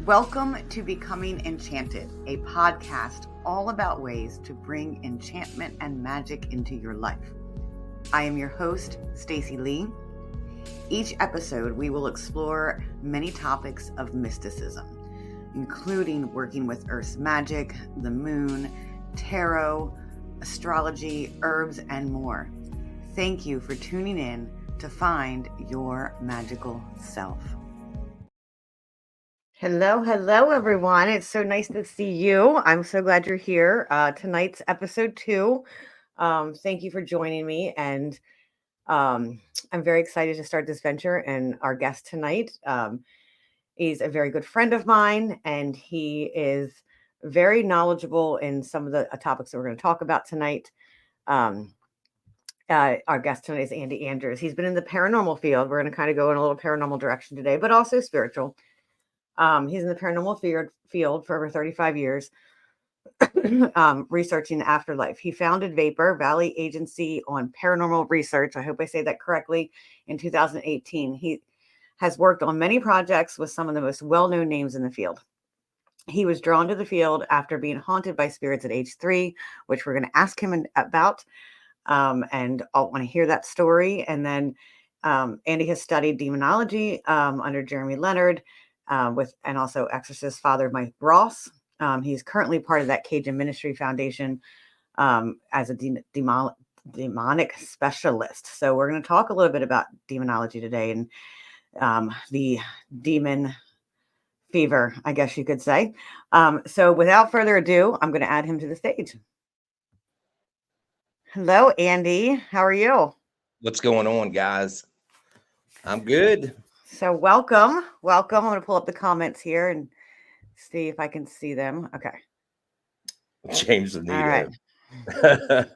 Welcome to Becoming Enchanted, a podcast all about ways to bring enchantment and magic into your life. I am your host, Stacy Lee. Each episode, we will explore many topics of mysticism, including working with Earth's magic, the moon, tarot, astrology, herbs, and more. Thank you for tuning in to find your magical self. Hello, everyone. It's so nice to see you. I'm so glad you're here. Tonight's episode 2. Thank you for joining me. And I'm very excited to start this venture. And our guest tonight is a very good friend of mine, and he is very knowledgeable in some of the topics that we're going to talk about tonight. Our guest tonight is Andy Andrews. He's been in the paranormal field. We're going to kind of go in a little paranormal direction today, but also spiritual. He's in the paranormal field for over 35 years, researching the afterlife. He founded Vapor Valley Agency on Paranormal Research. I hope I say that correctly. In 2018, he has worked on many projects with some of the most well-known names in the field. He was drawn to the field after being haunted by spirits at age 3, which we're going to ask him about. And I'll want to hear that story. And then Andy has studied demonology under Jereme Leonard. And also Exorcist Father Mike Ross. He's currently part of that Cajun Ministry Foundation as a demonic specialist. So we're going to talk a little bit about demonology today and the demon fever, I guess you could say. So without further ado, I'm going to add him to the stage. Hello, Andy. How are you? What's going on, guys? I'm good. So welcome. I'm going to pull up the comments here and see if I can see them. Okay. James Anita. All right.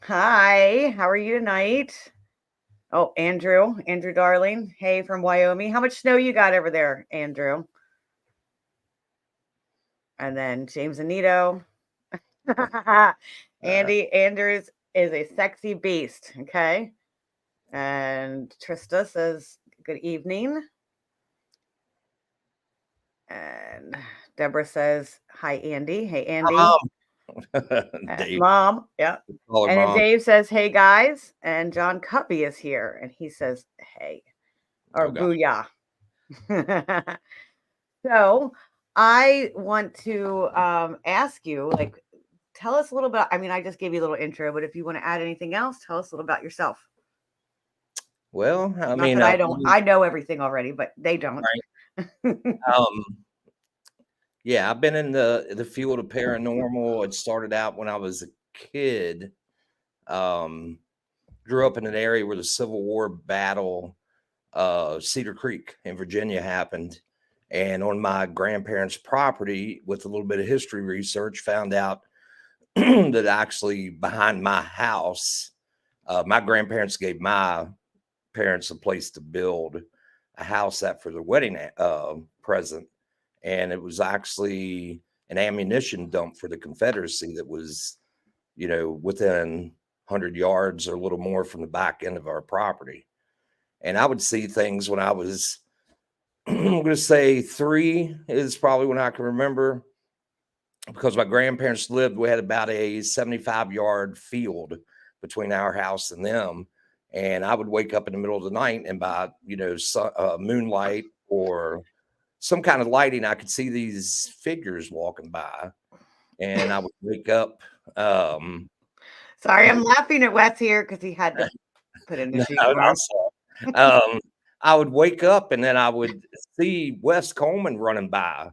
Hi, how are you tonight? Oh, Andrew darling. Hey, from Wyoming. How much snow you got over there, Andrew? And then James Anito. Andy Andrews is a sexy beast. Okay. And Trista says, good evening. And Deborah says, hi, Andy. Hey, Andy. Mom. Yeah. And then Dave says, hey, guys. And John Cuppy is here. And he says, hey. Or booyah. So I want to ask you, tell us a little bit. I mean, I just gave you a little intro, but if you want to add anything else, tell us a little about yourself. Well, I know everything already, but they don't. Right. Yeah, I've been in the field of paranormal. It started out when I was a kid. Grew up in an area where the Civil War battle, Cedar Creek in Virginia happened. And on my grandparents' property, with a little bit of history research, found out that actually behind my house, my grandparents gave my parents a place to build a house at for their wedding present. And it was actually an ammunition dump for the Confederacy that was, within 100 yards or a little more from the back end of our property. And I would see things when I was, I'm going to say 3 is probably when I can remember, because my grandparents lived, we had about a 75-yard field between our house and them. And I would wake up in the middle of the night and by, moonlight or some kind of lighting, I could see these figures walking by, and I would wake up. Sorry, I'm laughing at Wes here because he had to put in the sheet. I would wake up and then I would see Wes Coleman running by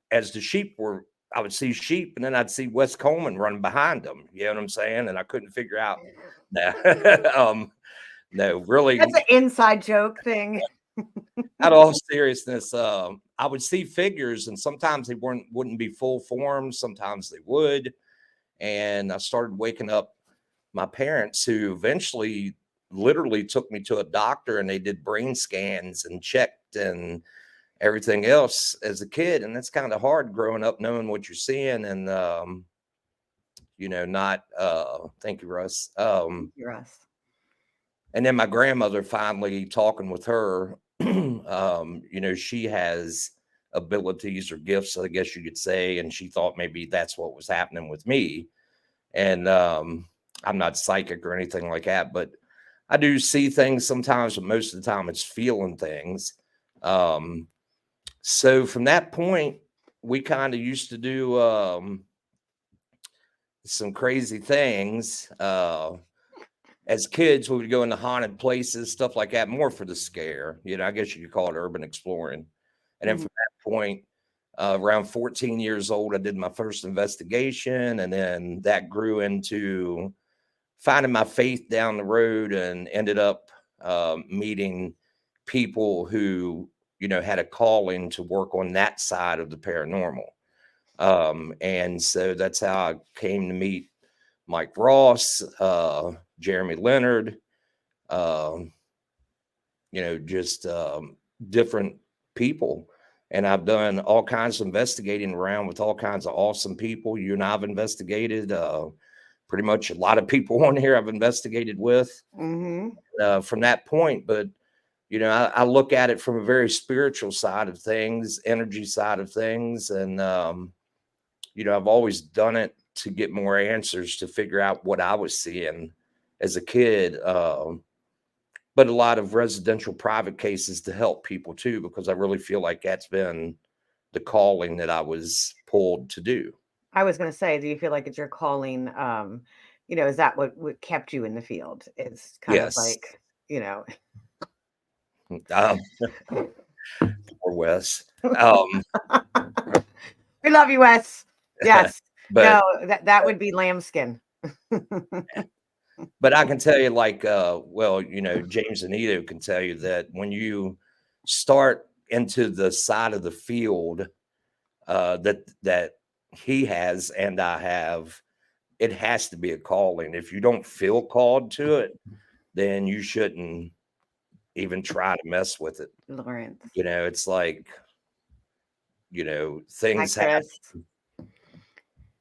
as the sheep were. I would see sheep and then I'd see Wes Coleman running behind them. You know what I'm saying? And I couldn't figure out. No, really. That's an inside joke thing. Out of all seriousness, I would see figures, and sometimes they wouldn't be full form. Sometimes they would. And I started waking up my parents, who eventually literally took me to a doctor, and they did brain scans and checked and everything else as a kid. And that's kind of hard growing up, knowing what you're seeing and, not, thank you, Russ. Thank you, Russ. And then my grandmother, finally talking with her, She has abilities or gifts, I guess you could say, and she thought maybe that's what was happening with me. And I'm not psychic or anything like that, but I do see things sometimes, but most of the time it's feeling things. So from that point, we kind of used to do some crazy things. As kids, we would go into haunted places, stuff like that, more for the scare. I guess you could call it urban exploring. And then from that point, around 14 years old, I did my first investigation, and then that grew into finding my faith down the road, and ended up meeting people who had a calling to work on that side of the paranormal. And so that's how I came to meet Mike Ross, Jereme Leonard, just different people. And I've done all kinds of investigating around with all kinds of awesome people. You and I've investigated. Pretty much a lot of people on here I've investigated with from that point. But, I look at it from a very spiritual side of things, energy side of things. And, I've always done it to get more answers, to figure out what I was seeing as a kid. But a lot of residential private cases to help people too, because I really feel like that's been the calling that I was pulled to do. I was going to say, do you feel like it's your calling? Is that what kept you in the field? It's kind of Yes. like, Poor Wes. we love you, Wes. Yes. But No, that would be lambskin. But I can tell you, like, James and Ito can tell you that when you start into the side of the field that he has and I have, it has to be a calling. If you don't feel called to it, then you shouldn't even try to mess with it. Lawrence. It's like, things Hi, happen.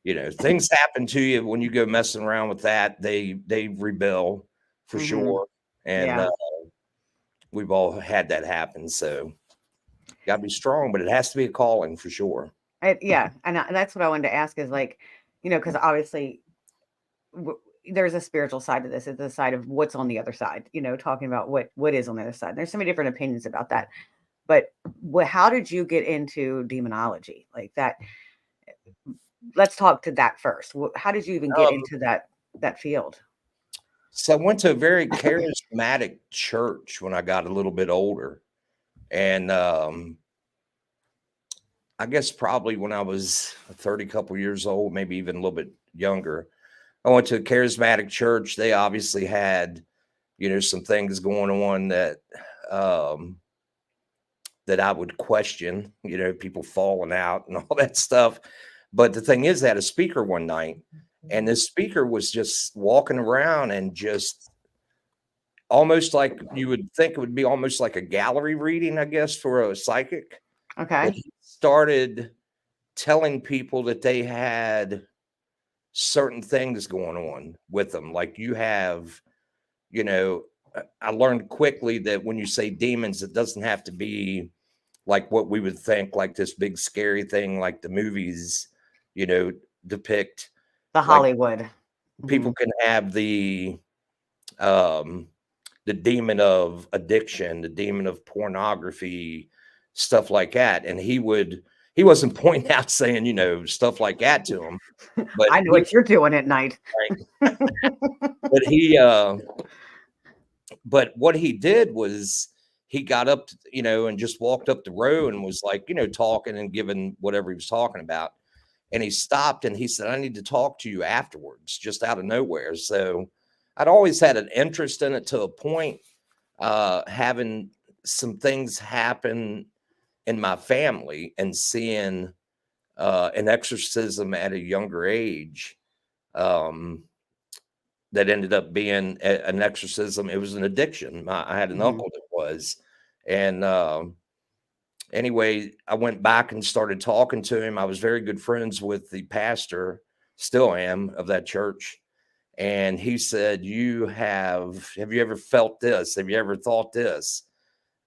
Chris. Things happen to you when you go messing around with that. They rebel for sure. And Yeah. we've all had that happen. So got to be strong, but it has to be a calling for sure. Yeah. And that's what I wanted to ask is like, because obviously there's a spiritual side to this. It's the side of what's on the other side, talking about what is on the other side. There's so many different opinions about that. But how did you get into demonology like that? Let's talk to that first. How did you even get into that field? So I went to a very charismatic church when I got a little bit older. And I guess probably when I was 30 couple years old, maybe even a little bit younger, I went to a charismatic church. They obviously had, some things going on that that I would question, people falling out and all that stuff. But the thing is, they had a speaker one night, and this speaker was just walking around and just almost like you would think it would be almost like a gallery reading, I guess, for a psychic. Okay. But he started telling people that they had certain things going on with them. Like you have, I learned quickly that when you say demons, it doesn't have to be like what we would think, like this big scary thing, like the movies, depict. The Like Hollywood. people can have the demon of addiction, the demon of pornography, stuff like that. And he wasn't pointing out saying, stuff like that to him. But I know what you're doing at night. but but what he did was he got up, and just walked up the row and was like, talking and giving whatever he was talking about. And he stopped and he said, I need to talk to you afterwards, just out of nowhere. So I'd always had an interest in it to a point, having some things happen in my family and seeing an exorcism at a younger age that ended up being an exorcism. It was an addiction. I had an uncle that was. And anyway, I went back and started talking to him. I was very good friends with the pastor, still am, of that church. And he said, have you ever felt this? Have you ever thought this?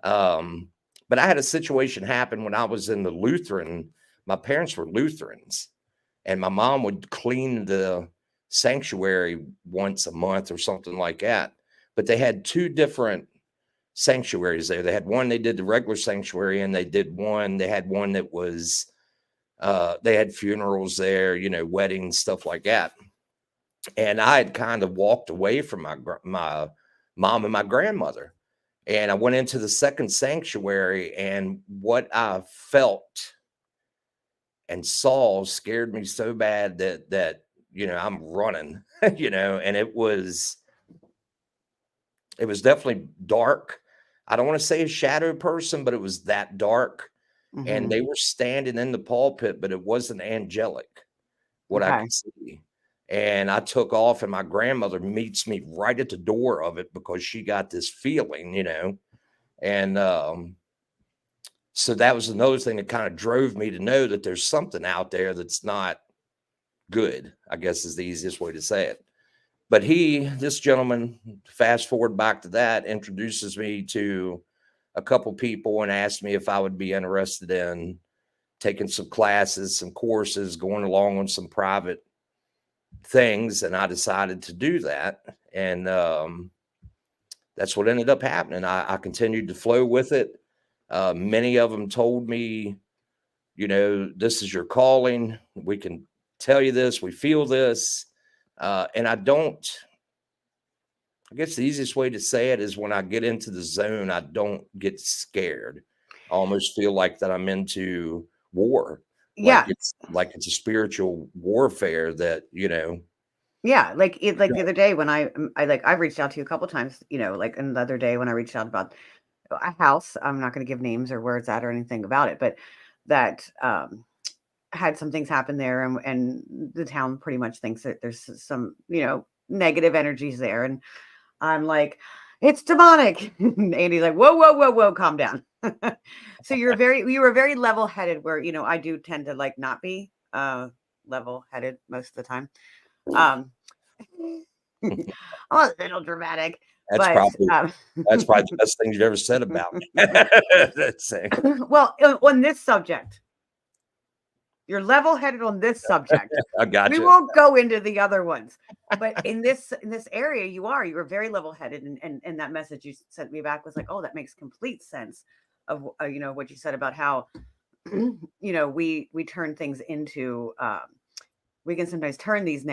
But I had a situation happen when I was in the Lutheran. My parents were Lutherans, and my mom would clean the sanctuary once a month or something like that. But they had two different sanctuaries there. They had one, they did the regular sanctuary, and they had one that was, they had funerals there, weddings, stuff like that. And I had kind of walked away from my mom and my grandmother. And I went into the second sanctuary, and what I felt and saw scared me so bad that I'm running, and it was definitely dark. I don't want to say a shadow person, but it was that dark. And they were standing in the pulpit, but it wasn't angelic, what I Okay. could see. And I took off, and my grandmother meets me right at the door of it because she got this feeling, and so that was another thing that kind of drove me to know that there's something out there that's not good, I guess is the easiest way to say it. But this gentleman, fast forward back to that, introduces me to a couple people and asked me if I would be interested in taking some classes, some courses, going along on some private things. And I decided to do that. And that's what ended up happening. I continued to flow with it. Many of them told me, this is your calling. We can tell you this. We feel this. And I guess the easiest way to say it is when I get into the zone, I don't get scared. I almost feel like that I'm into war. Yeah. Like it's a spiritual warfare that, Yeah, like the other day when I reached out to you a couple times, like another day when I reached out about a house. I'm not going to give names or where it's at or anything about it, but that had some things happen there, and the town pretty much thinks that there's some negative energies there, and I'm like, it's demonic. And Andy's like, whoa, whoa, whoa, whoa, calm down. So you were very level headed, where I do tend to like not be level headed most of the time. Um, I'm a little dramatic, that's but probably the best thing you've ever said about me. That's it. well, on this subject, you're level headed on this subject. I got We you. won't go into the other ones, but in this area, you were very level headed, and that message you sent me back was like, oh, that makes complete sense of what you said about how we turn things into we can sometimes turn these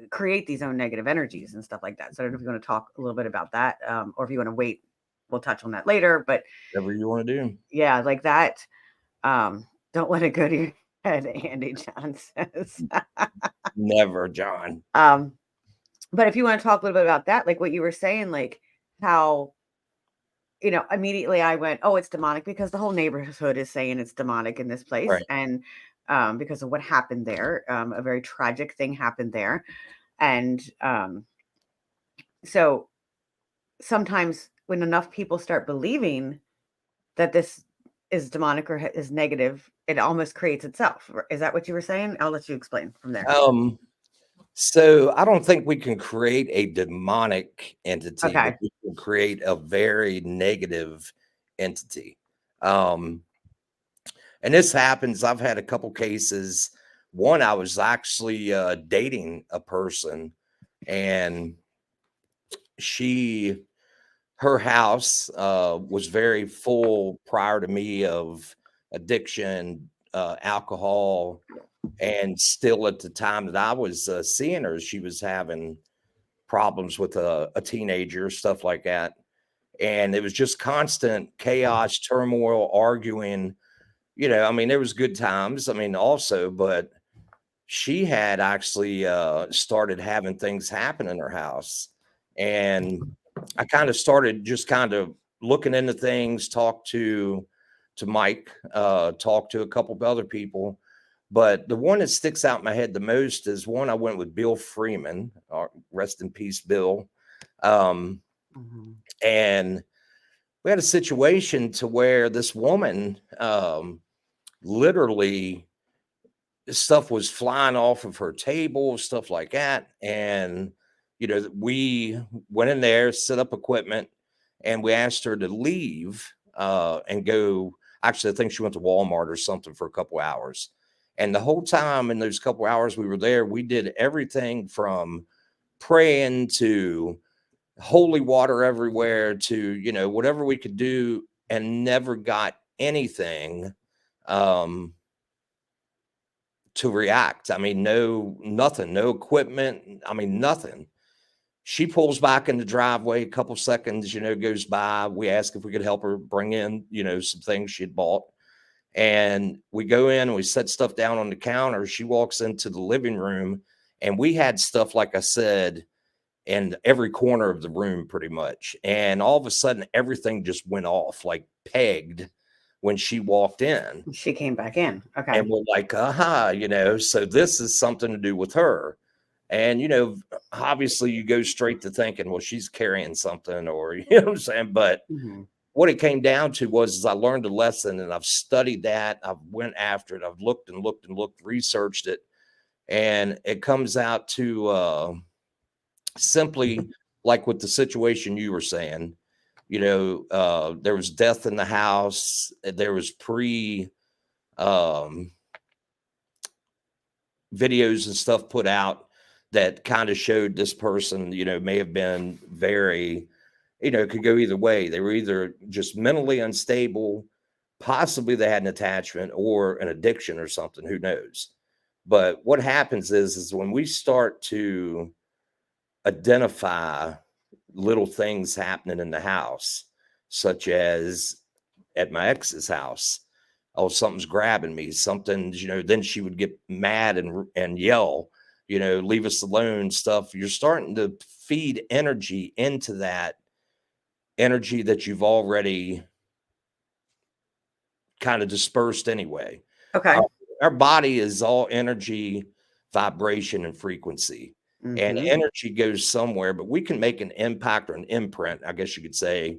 create these own negative energies and stuff like that. So I don't know if you want to talk a little bit about that, or if you want to wait, we'll touch on that later. But whatever you want to do. yeah, like that. Don't let it go to your head, Andy John says. Never, John. But if you want to talk a little bit about that, like what you were saying, like how immediately I went, oh, it's demonic, because the whole neighborhood is saying it's demonic in this place. Right. And because of what happened there, a very tragic thing happened there. And so sometimes when enough people start believing that this is demonic or is negative, it almost creates itself. Is that what you were saying? I'll let you explain from there. So I don't think we can create a demonic entity, but Okay. we can create a very negative entity. And this happens. I've had a couple cases. One, I was actually dating a person, and her house was very full prior to me of addiction, alcohol, and still at the time that I was seeing her, she was having problems with a teenager, stuff like that. And it was just constant chaos, turmoil, arguing. There was good times. Also, but she had actually started having things happen in her house. And I kind of started just kind of looking into things, talked to Mike, talked to a couple of other people. But the one that sticks out in my head the most is one I went with Bill Freeman, rest in peace, Bill. And we had a situation to where this woman, literally, stuff was flying off of her table, stuff like that. And, we went in there, set up equipment, and we asked her to leave and go. Actually, I think she went to Walmart or something for a couple hours. And the whole time in those couple hours we were there, we did everything from praying to holy water everywhere to, whatever we could do, and never got anything to react. I mean, nothing, no equipment. I mean, nothing. She pulls back in the driveway, a couple seconds, goes by. We ask if we could help her bring in, some things she had bought. And we go in and we set stuff down on the counter. She walks into the living room, and we had stuff, like I said, in every corner of the room pretty much. And all of a sudden, everything just went off, like pegged, when she walked in. She came back in. Okay. And we're like, so this is something to do with her. And, obviously you go straight to thinking, well, she's carrying something, or, you know what I'm saying? But what it came down to was I learned a lesson, and I've studied that. I've went after it. I've looked and looked and looked, researched it. And it comes out to simply like with the situation you were saying, there was death in the house. There was videos and stuff put out that kind of showed this person, may have been very, it could go either way. They were either just mentally unstable, possibly they had an attachment or an addiction or something, who knows. But what happens is when we start to identify little things happening in the house, such as at my ex's house, oh, something's grabbing me, something's, then she would get mad and yell, leave us alone, stuff. You're starting to feed energy into that energy that you've already kind of dispersed anyway. Okay. Our body is all energy, vibration, and frequency. And energy goes somewhere, but we can make an impact or an imprint, I guess you could say,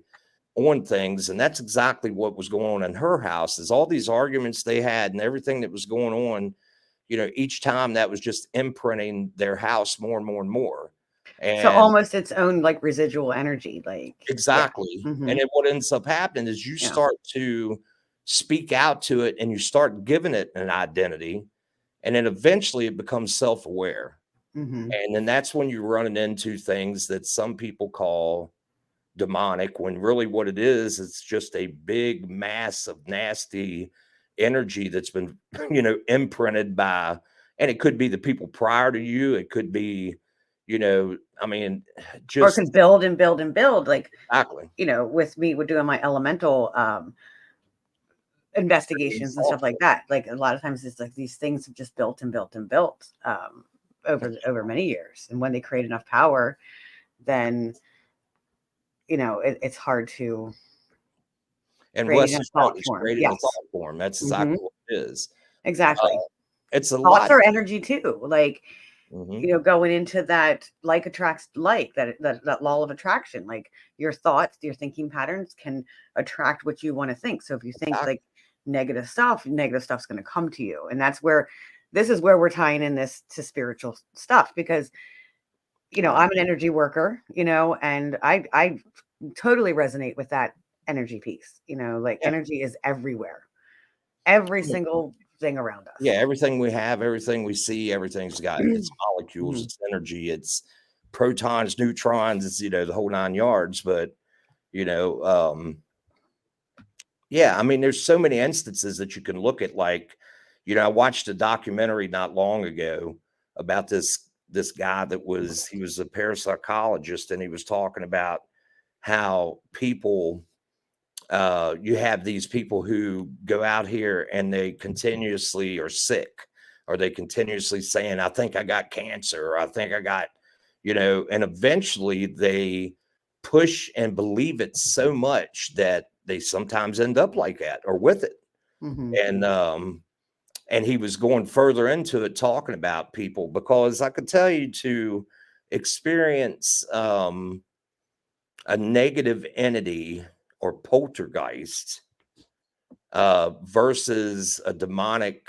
on things. And that's exactly what was going on in her house, is all these arguments they had and everything that was going on, each time that was just imprinting their house more and more and more. And so almost its own like residual energy, like exactly. And then what ends up happening is you start to speak out to it, and you start giving it an identity, and then eventually it becomes self-aware. And then that's when you're running into things that some people call demonic, when really what it is, it's just a big mass of nasty energy that's been, imprinted by, and it could be the people prior to you. It could be, I mean, just. Or it could build and build and build. Like, exactly. With me, we're doing my elemental investigations and stuff like that. Like a lot of times it's like these things have just built and built and built over many years. And when they create enough power, then it's hard to Unless it's creating a thought form. That's exactly what it is. Exactly. It's a Thoughts lot. are energy too. Like, going into that, like attracts like that law of attraction. Like your thoughts, your thinking patterns can attract what you want to think. So if you think like negative stuff's going to come to you. And this is where we're tying in this to spiritual stuff, because I'm an energy worker, and I totally resonate with that energy piece. Energy is everywhere, every single thing around us. Yeah, everything we have, everything we see, everything's got its molecules, it's energy, it's protons, neutrons, it's the whole 9 yards. But yeah, I mean, there's so many instances that you can look at. Like, I watched a documentary not long ago about this guy he was a parapsychologist, and he was talking about how people, you have these people who go out here and they continuously are sick, or they continuously saying, I think I got cancer, or I think I got, and eventually they push and believe it so much that they sometimes end up like that or with it. And he was going further into it, talking about people, because I could tell you, to experience a negative entity or poltergeist versus a demonic,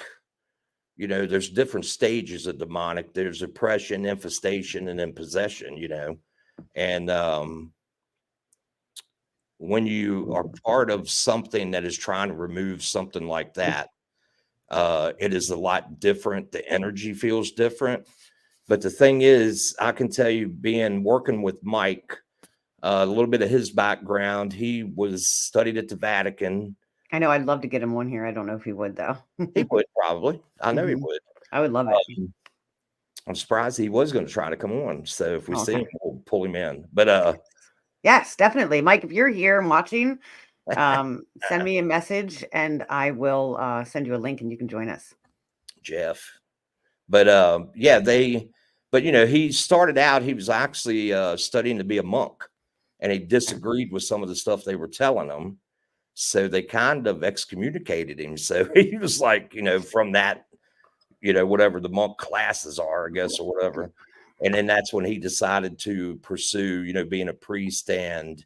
there's different stages of demonic. There's oppression, infestation, and then possession, and when you are part of something that is trying to remove something like that, it is a lot different. The energy feels different. But the thing is, I can tell you, working with Mike, a little bit of his background, he was studied at the Vatican. I know I'd love to get him on here. I don't know if he would though. He would probably. I know he would. I would love it. I'm surprised he was going to try to come on. So if we see Okay. him, we'll pull him in. But yes, definitely. Mike, if you're here and watching, send me a message and I will send you a link and you can join us. Jeff. But yeah, but you know, he started out, he was actually studying to be a monk, and he disagreed with some of the stuff they were telling him. So they kind of excommunicated him. So he was like, you know, from that, you know, whatever the monk classes are, I guess, or whatever. And then that's when he decided to pursue, you know, being a priest, and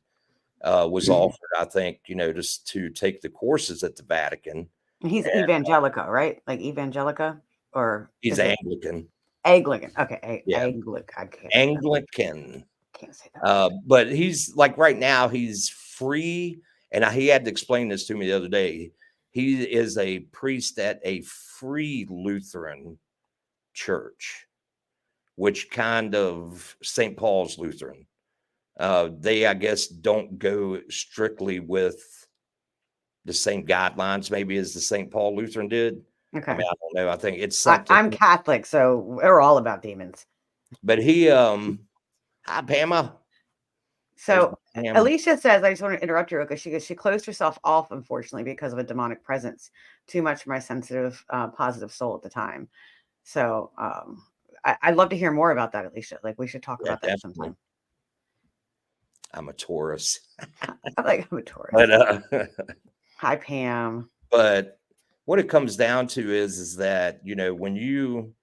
was offered, I think, you know, just to take the courses at the Vatican. He's Evangelica, right? Like Evangelica, or He's Anglican. Anglican. Okay. Yeah. Anglican. Anglican. Can't say that. But he's like, right now, he's free. And he had to explain this to me the other day. He is a priest at a free Lutheran church, which kind of St. Paul's Lutheran. They, I guess, don't go strictly with the same guidelines, maybe, as the St. Paul Lutheran did. Okay. I mean, I don't know. I think it's something. I'm Catholic, so we're all about demons. But he, hi, Pamela. So Alicia says, I just want to interrupt you because she closed herself off, unfortunately, because of a demonic presence. Too much for my sensitive, positive soul at the time. So I'd love to hear more about that, Alicia. Like, we should talk about that sometime. I'm a Taurus. I'm a Taurus. But hi, Pam. But what it comes down to is that, you know, when you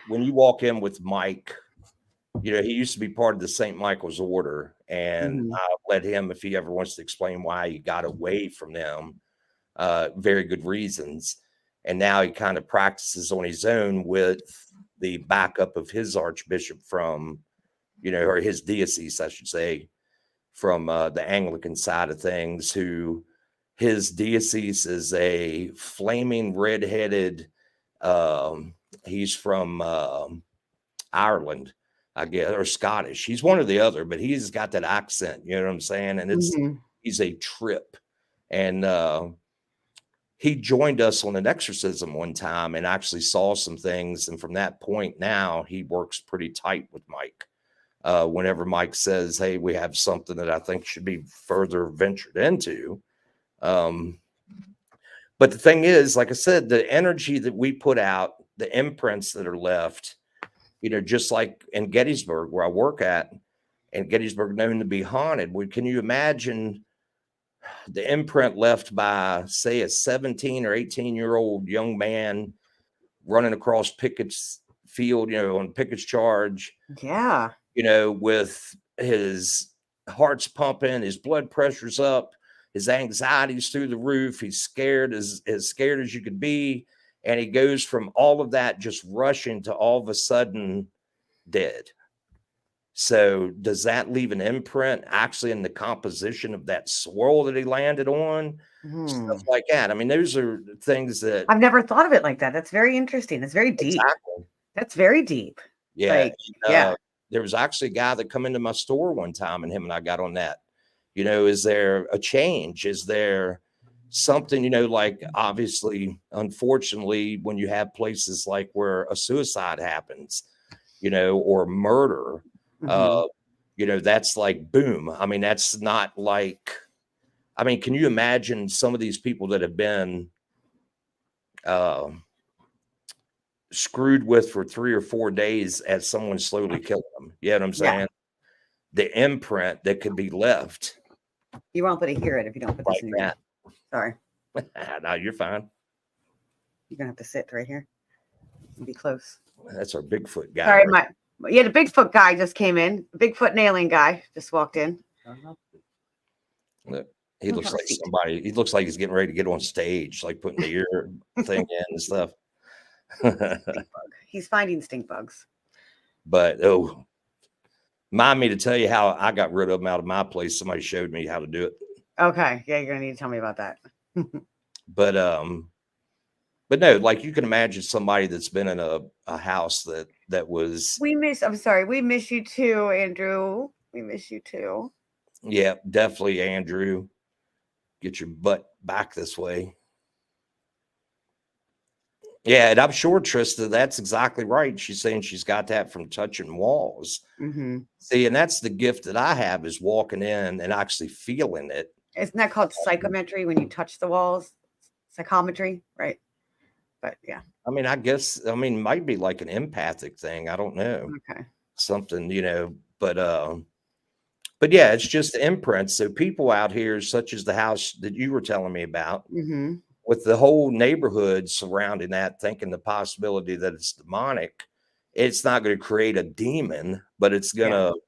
walk in with Mike, you know, he used to be part of the St. Michael's Order, and I let him, if he ever wants to explain why he got away from them, very good reasons. And now he kind of practices on his own with the backup of his archbishop from, you know, or his diocese, I should say, from the Anglican side of things, who his diocese is a flaming red-headed, he's from Ireland, I guess, or Scottish. He's one or the other, but he's got that accent, you know what I'm saying? And he's a trip. And he joined us on an exorcism one time and actually saw some things. And from that point now, he works pretty tight with Mike. Whenever Mike says, hey, we have something that I think should be further ventured into. But the thing is, like I said, the energy that we put out, the imprints that are left, you know, just like in Gettysburg, where I work at, and Gettysburg known to be haunted. Can you imagine the imprint left by, say, a 17 or 18-year-old young man running across Pickett's field, you know, on Pickett's charge? Yeah. You know, with his heart's pumping, his blood pressure's up, his anxiety's through the roof. He's scared, as scared as you could be. And he goes from all of that just rushing to all of a sudden dead. So does that leave an imprint actually in the composition of that swirl that he landed on? Stuff like that. I mean, those are things that I've never thought of it like that. That's very interesting. It's very deep. Exactly. That's very deep. Yeah. There was actually a guy that come into my store one time, and him and I got on that. You know, is there a change? Is there something, you know, like, obviously, unfortunately, when you have places like where a suicide happens, you know, or murder, you know, that's like, boom. I mean, that's not like, I mean, can you imagine some of these people that have been screwed with for 3 or 4 days as someone slowly killed them? You know what I'm saying? The imprint that could be left. You won't be able to hear it if you don't put this in your mouth. Sorry. No, you're fine. You're gonna have to sit right here and be close. That's our Bigfoot guy. Sorry, the Bigfoot guy just came in. Bigfoot nailing guy just walked in. Look, he looks like somebody. He looks like he's getting ready to get on stage, like putting the ear thing in and stuff. He's finding stink bugs. But Mind me to tell you how I got rid of them out of my place. Somebody showed me how to do it. Okay. Yeah, you're gonna need to tell me about that. But no, like you can imagine somebody that's been in a house that was, I'm sorry, we miss you too, Andrew. We miss you too. yeah, definitely, Andrew. Get your butt back this way. Yeah, and I'm sure Trista, that's exactly right. She's saying she's got that from touching walls. Mm-hmm. See, and that's the gift that I have, is walking in and actually feeling it. Isn't that called psychometry when you touch the walls? Psychometry, right? But yeah. I mean, I guess, I mean, might be like an empathic thing. I don't know. Okay. Something, but yeah, it's just imprints. So people out here, such as the house that you were telling me about, Mm-hmm. with the whole neighborhood surrounding that, thinking the possibility that it's demonic, it's not going to create a demon, but it's going Yeah. to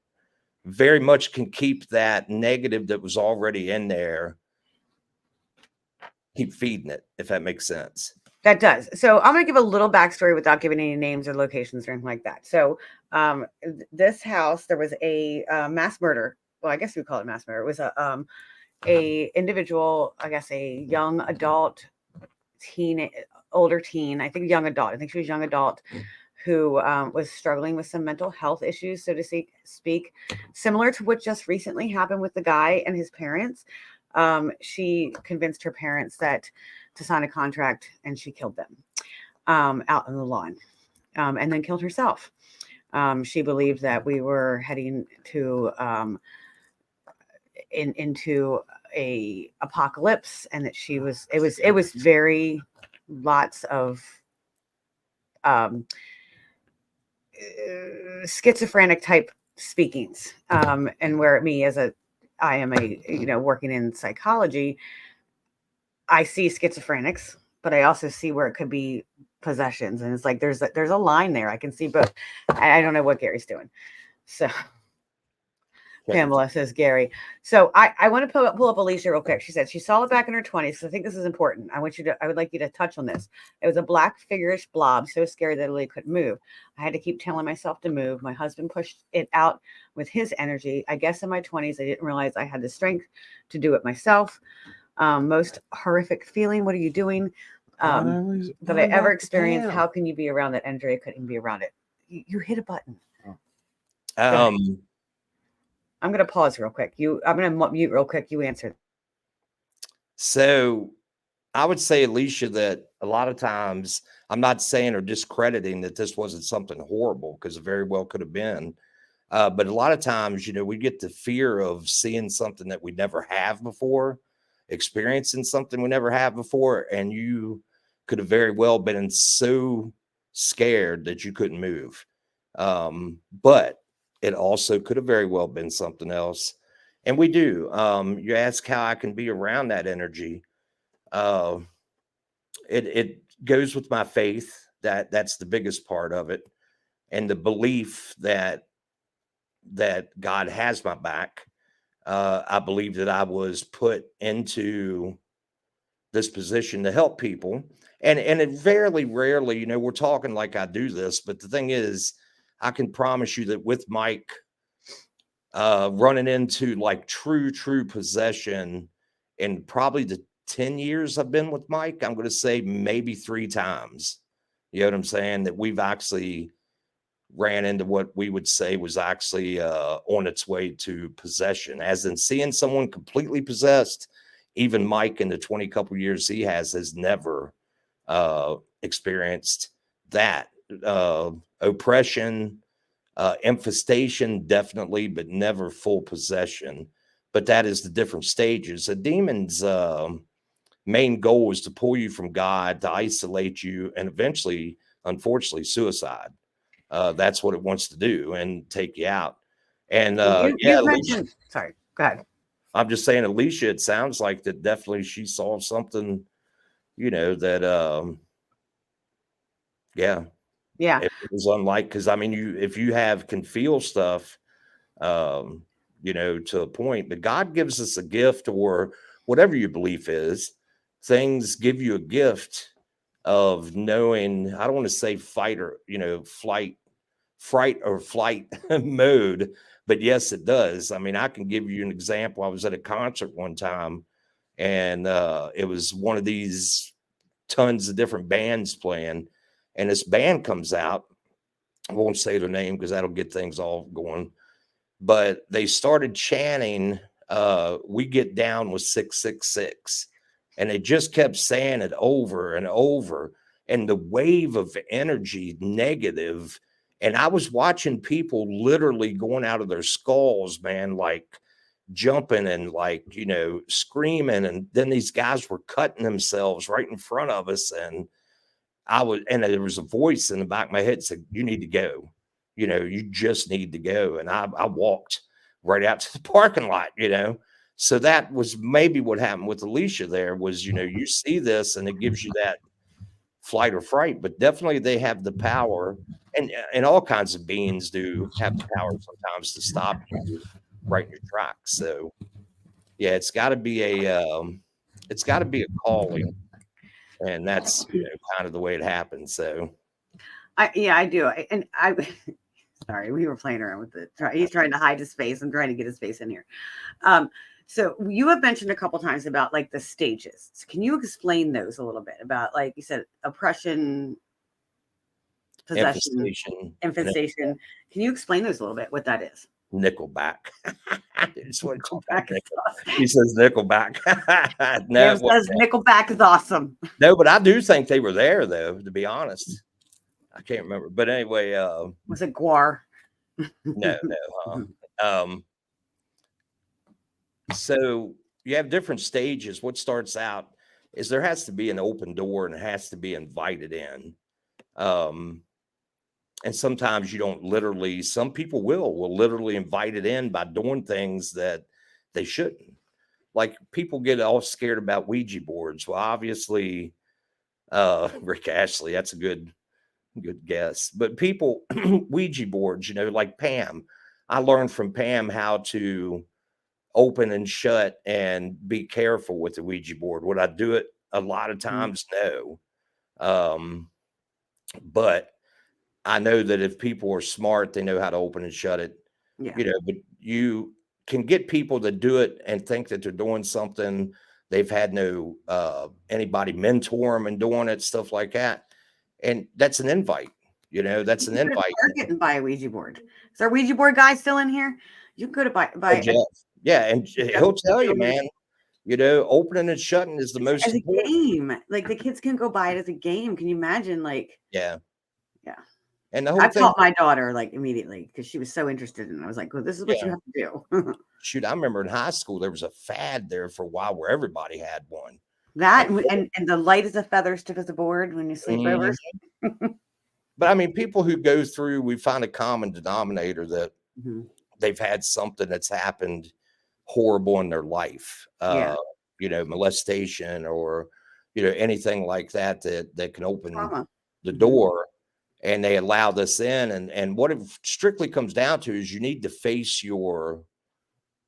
very much can keep that negative that was already in there, keep feeding it, if that makes sense. That does. So I'm going to give a little backstory without giving any names or locations or anything like that. So this house, there was a mass murder. Well, I guess we call it mass murder. It was a individual, I guess a young adult, older teen. I think young adult. I think she was young adult who was struggling with some mental health issues, so to speak, similar to what just recently happened with the guy and his parents. She convinced her parents to sign a contract, and she killed them out on the lawn, and then killed herself. She believed that we were heading to into a apocalypse, and that it was very lots of um, schizophrenic type speakings, and where I am working in psychology, I see schizophrenics, but I also see where it could be possessions, and it's like there's a line there. I can see both. I don't know what Gary's doing. So Pamela says Gary. So I want to pull up Alicia real quick. She said she saw it back in her 20s. So I think this is important. I would like you to touch on this. It was a black figurish blob, so scary that Lily couldn't move. I had to keep telling myself to move. My husband pushed it out with his energy. I guess in my 20s, I didn't realize I had the strength to do it myself. Most horrific feeling. What are you doing? That I ever experienced. How can you be around that energy? I couldn't be around it. You hit a button. I'm going to pause real quick. I'm going to mute real quick. You answer. So I would say, Alicia, that a lot of times, I'm not saying or discrediting that this wasn't something horrible, because it very well could have been. But a lot of times, we get the fear of seeing something that we never have before, experiencing something we never have before, and you could have very well been so scared that you couldn't move. But it also could have very well been something else. And we do. You ask how I can be around that energy. It goes with my faith. That's the biggest part of it, and the belief that God has my back. I believe that I was put into this position to help people, and it very rarely, we're talking like I do this, but the thing is, I can promise you that with Mike, running into like true possession in probably the 10 years I've been with Mike, I'm going to say maybe 3 times. You know what I'm saying? That we've actually ran into what we would say was actually on its way to possession, as in seeing someone completely possessed. Even Mike, in the 20 couple years he has never experienced that. Oppression, infestation, definitely, but never full possession. But that is the different stages. A demon's main goal is to pull you from God, to isolate you, and eventually, unfortunately, suicide. That's what it wants to do, and take you out. And You mentioned. Sorry, go ahead. I'm just saying, Alicia, it sounds like that definitely she saw something, that yeah. It was unlike, because I mean, if you can feel stuff, to a point, but God gives us a gift, or whatever your belief is, things give you a gift of knowing, I don't want to say fight or, fright or flight mode, But yes, it does. I mean, I can give you an example. I was at a concert one time, and it was one of these tons of different bands playing, and this band comes out. I won't say their name because that'll get things all going. But they started chanting, "We get down with 666," and they just kept saying it over and over. And the wave of energy, negative. And I was watching people literally going out of their skulls, man, like jumping and like, screaming. And then these guys were cutting themselves right in front of us. And there was a voice in the back of my head that said, "You need to go. You just need to go." And I walked right out to the parking lot, So that was maybe what happened with Alicia there was, you see this and it gives you that flight or fright, but definitely they have the power, and all kinds of beings do have the power sometimes to stop you right in your tracks. So yeah, it's got to be a calling, and that's kind of the way it happens. So I do. Sorry, we were playing around with it. He's trying to hide his face. I'm trying to get his face in here. So you have mentioned a couple times about like the stages. So can you explain those a little bit about, like you said, oppression, possession, infestation? Can you explain those a little bit? What that is? Nickelback. Nickelback is awesome. He says Nickelback. No, says Nickelback is awesome. No, but I do think they were there though, to be honest. I can't remember. But anyway, was it Guar? No. So you have different stages. What starts out is there has to be an open door and it has to be invited in. And sometimes you don't literally, some people will literally invite it in by doing things that they shouldn't. Like people get all scared about Ouija boards. Well, obviously, Rick Ashley, that's a good guess. But people, Ouija boards, like Pam, I learned from Pam how to open and shut and be careful with the Ouija board. Would I do it a lot of times? No. But I know that if people are smart, they know how to open and shut it. Yeah. But you can get people that do it and think that they're doing something. They've had no anybody mentor them and doing it, stuff like that. And that's an invite. That's an invite. Market and buy a Ouija board. Is our Ouija board guy still in here? You could buy. Yeah, and he'll tell you, man. Opening and shutting is the most as important. A game. Like the kids can go buy it as a game. Can you imagine? Like, yeah. And the whole thing, taught my daughter like immediately because she was so interested in it. I was like, well, this is what you have to do. Shoot, I remember in high school there was a fad there for a while where everybody had one. That and the light as a feather stick as a board when you sleep over. But I mean, people who go through, we find a common denominator that they've had something that's happened horrible in their life. Molestation or anything like that can open the door. And they allow this in. And what it strictly comes down to is you need to face your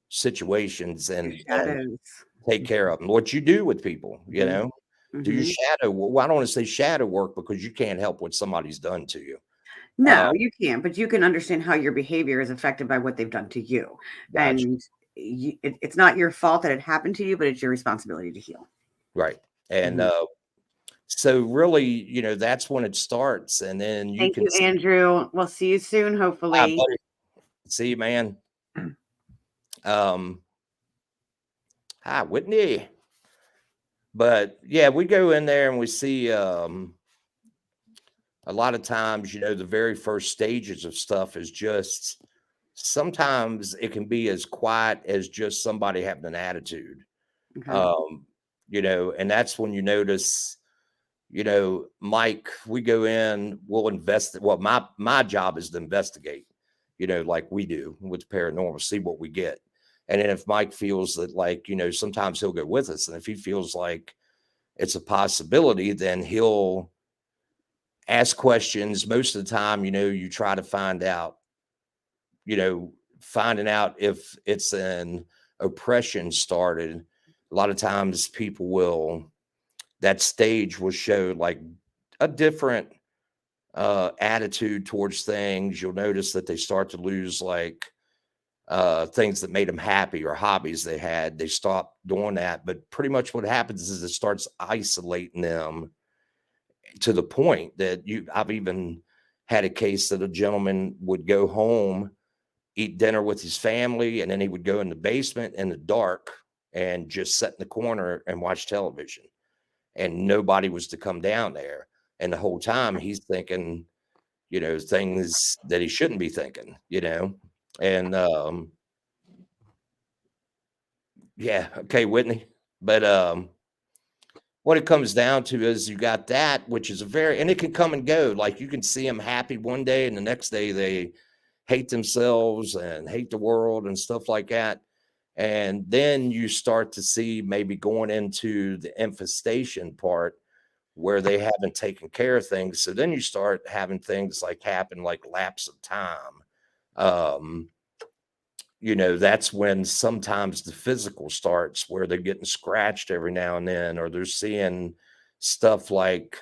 situations and take care of them. What you do with people, do your shadow. Well, I don't want to say shadow work because you can't help what somebody's done to you. No, you can't. But you can understand how your behavior is affected by what they've done to you. Gotcha. And it's not your fault that it happened to you, but it's your responsibility to heal. Right. And so really, that's when it starts. And then you Thank you, Andrew. We'll see you soon, hopefully. See you, man. Hi, Whitney. But yeah, we go in there and we see a lot of times, the very first stages of stuff is just sometimes it can be as quiet as just somebody having an attitude. And that's when you notice, Mike, we go in, we'll invest. Well, my job is to investigate, like we do with paranormal, see what we get. And then if Mike feels that like, sometimes he'll go with us. And if he feels like it's a possibility, then he'll ask questions. Most of the time, you try to find out, finding out if it's an oppression started. A lot of times that stage will show like a different attitude towards things. You'll notice that they start to lose like things that made them happy or hobbies they had. They stopped doing that. But pretty much what happens is it starts isolating them to the point that I've even had a case that a gentleman would go home, eat dinner with his family, and then he would go in the basement in the dark and just sit in the corner and watch television. And nobody was to come down there. And the whole time he's thinking, things that he shouldn't be thinking, and yeah, okay, Whitney. But what it comes down to is you got that, which is and it can come and go. Like you can see them happy one day and the next day they hate themselves and hate the world and stuff like that. And then you start to see maybe going into the infestation part where they haven't taken care of things. So then you start having things like happen, like lapse of time. That's when sometimes the physical starts where they're getting scratched every now and then, or they're seeing stuff like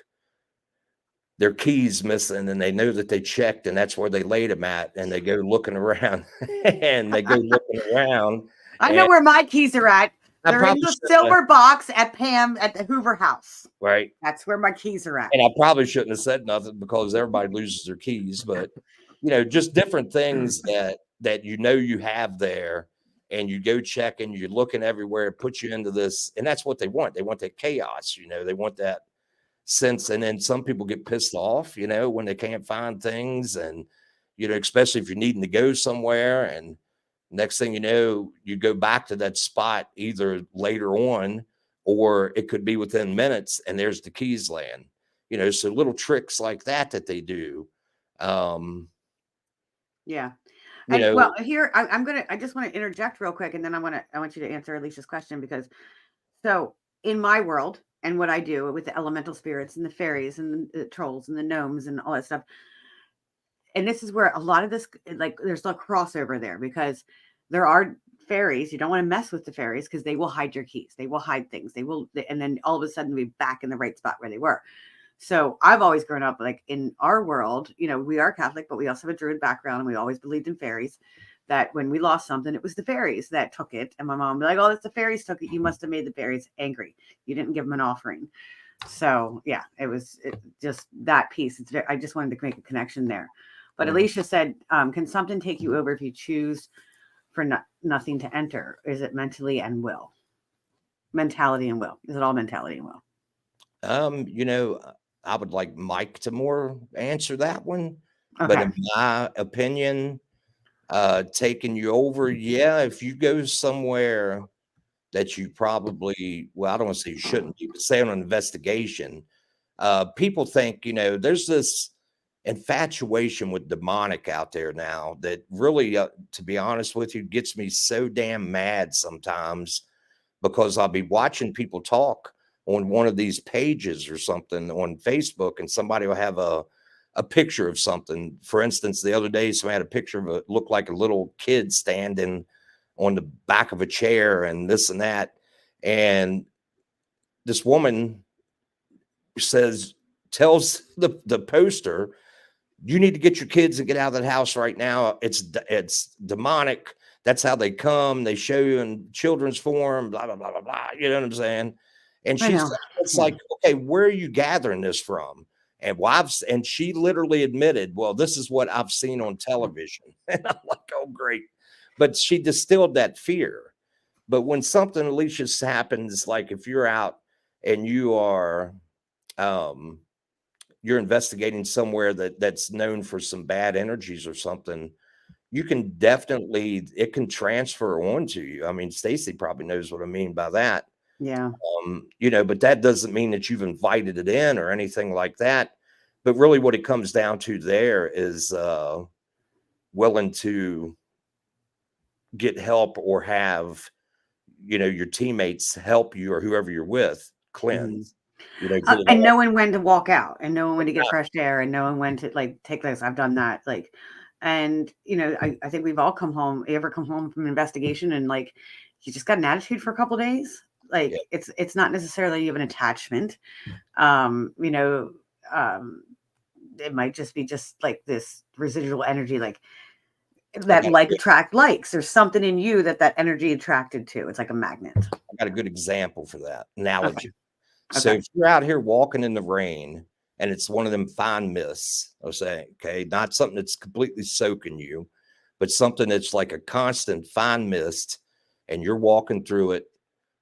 their keys missing and they know that they checked and that's where they laid them at. And they go looking around and they go looking around. I know where my keys are at. They're in the silver box at Pam at the Hoover house. Right. That's where my keys are at. And I probably shouldn't have said nothing because everybody loses their keys, but just different things that you have there, and you go check and you're looking everywhere, it puts you into this, and that's what they want. They want that chaos, they want that sense. And then some people get pissed off, when they can't find things, and especially if you're needing to go somewhere, and next thing you know, you go back to that spot either later on, or it could be within minutes, and there's the keys laying. So little tricks like that they do. Yeah. And well, here I just want to interject real quick, and then I want you to answer Alicia's question, because so in my world and what I do with the elemental spirits and the fairies and the trolls and the gnomes and all that stuff, and this is where a lot of this, like, there's a crossover there, because there are fairies. You don't want to mess with the fairies because they will hide your keys. They will hide things. And then all of a sudden be back in the right spot where they were. So I've always grown up, like, in our world, we are Catholic, but we also have a Druid background, and we always believed in fairies, that when we lost something, it was the fairies that took it. And my mom would be like, oh, it's the fairies took it. You must have made the fairies angry. You didn't give them an offering. So yeah, it just that piece. I just wanted to make a connection there. But Alicia said, can something take you over if you choose for nothing to enter? Is it mentality and will? Is it all mentality and will? I would like Mike to more answer that one. Okay. But in my opinion, taking you over, yeah, if you go somewhere that you probably, well, I don't want to say you shouldn't be, but say on an investigation, people think, there's this infatuation with demonic out there now that really, to be honest with you, gets me so damn mad sometimes, because I'll be watching people talk on one of these pages or something on Facebook, and somebody will have a picture of something. For instance, the other day, somebody had a picture of it looked like a little kid standing on the back of a chair and this and that. And this woman tells the poster, you need to get your kids and get out of that house right now. It's demonic. That's how they come. They show you in children's form, blah, blah, blah, blah, blah. You know what I'm saying? And it's like, okay, where are you gathering this from? And she literally admitted, well, this is what I've seen on television. And I'm like, oh, great. But she distilled that fear. But when something, Alicia, happens, like if you're out and you are, you're investigating somewhere that's known for some bad energies or something, you can definitely, it can transfer onto you. I mean, Stacy probably knows what I mean by that. Yeah. But that doesn't mean that you've invited it in or anything like that. But really what it comes down to there is willing to get help, or have, your teammates help you, or whoever you're with, cleanse. And knowing when to walk out, and knowing when to get fresh air, and knowing when to, like, take this. I've done that. Like, and I think we've all come home. You ever come home from an investigation and, like, you just got an attitude for a couple of days? Like, it's not necessarily you have an attachment. It might just be just like this residual energy. Like, that like attract likes. There's something in you that energy attracted to. It's like a magnet. I got a good example for that analogy. Okay. So if you're out here walking in the rain and it's one of them fine mists, I'll say, okay, not something that's completely soaking you, but something that's like a constant fine mist, and you're walking through it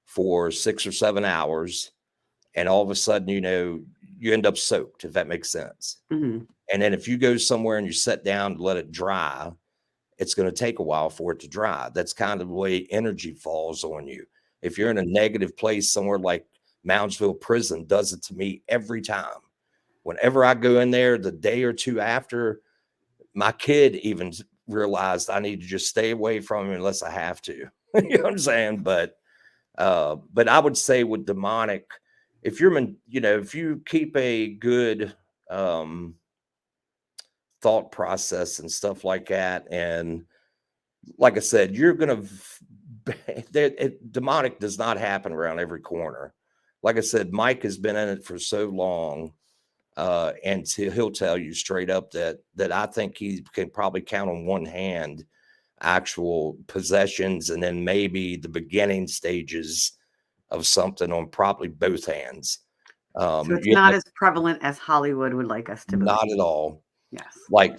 for 6 or 7 hours, and all of a sudden, you end up soaked, if that makes sense. Mm-hmm. And then if you go somewhere and you sit down to let it dry, it's going to take a while for it to dry. That's kind of the way energy falls on you. If you're in a negative place somewhere like Moundsville Prison does it to me every time. Whenever I go in there, the day or two after, my kid even realized I need to just stay away from him unless I have to. You know what I'm saying? But I would say with demonic, if if you keep a good thought process and stuff like that, and like I said, you're gonna demonic does not happen around every corner. Like I said, Mike has been in it for so long, and he'll tell you straight up that I think he can probably count on one hand actual possessions, and then maybe the beginning stages of something on probably both hands. So it's not as prevalent as Hollywood would like us to believe. Not at all. Yes. Like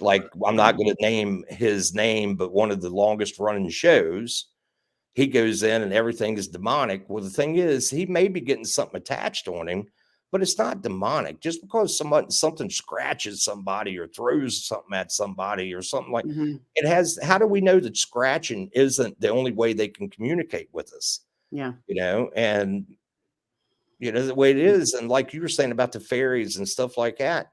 I'm not going to name his name, but one of the longest running shows, he goes in and everything is demonic. Well, the thing is, he may be getting something attached on him, but it's not demonic. Just because something scratches somebody or throws something at somebody or something like it has. How do we know that scratching isn't the only way they can communicate with us? Yeah. And the way it is. And like you were saying about the fairies and stuff like that,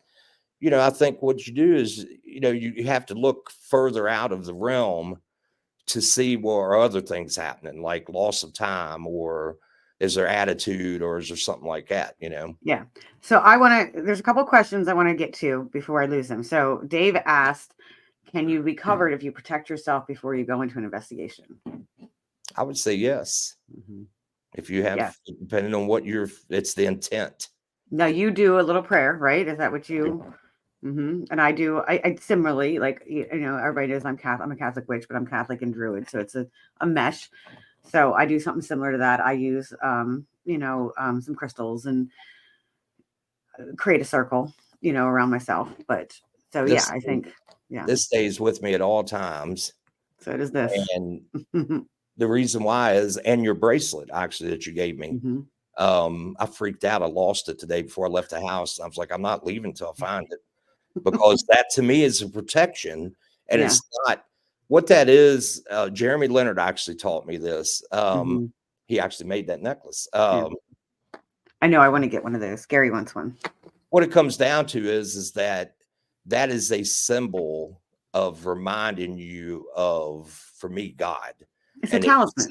I think what you do is, you have to look further out of the realm to see where other things happening, like loss of time, or is there attitude, or is there something like that, Yeah. So there's a couple of questions I want to get to before I lose them. So Dave asked, can you be covered if you protect yourself before you go into an investigation? I would say yes. If you have, depending on what it's the intent. Now you do a little prayer, right? Is that what you? And I do. I similarly, like everybody knows I'm Catholic. I'm a Catholic witch, but I'm Catholic and Druid, so it's a mesh. So I do something similar to that. I use some crystals and create a circle, around myself. But so I think this stays with me at all times. So does this. And the reason why is, and your bracelet actually that you gave me. I freaked out. I lost it today before I left the house. I was like, I'm not leaving until I find it, because that to me is a protection. And it's not what that is. Jereme Leonard actually taught me this. He actually made that necklace. I know I want to get one of those. Gary wants one. What it comes down to is that is a symbol of reminding you of, for me, God. It's a talisman.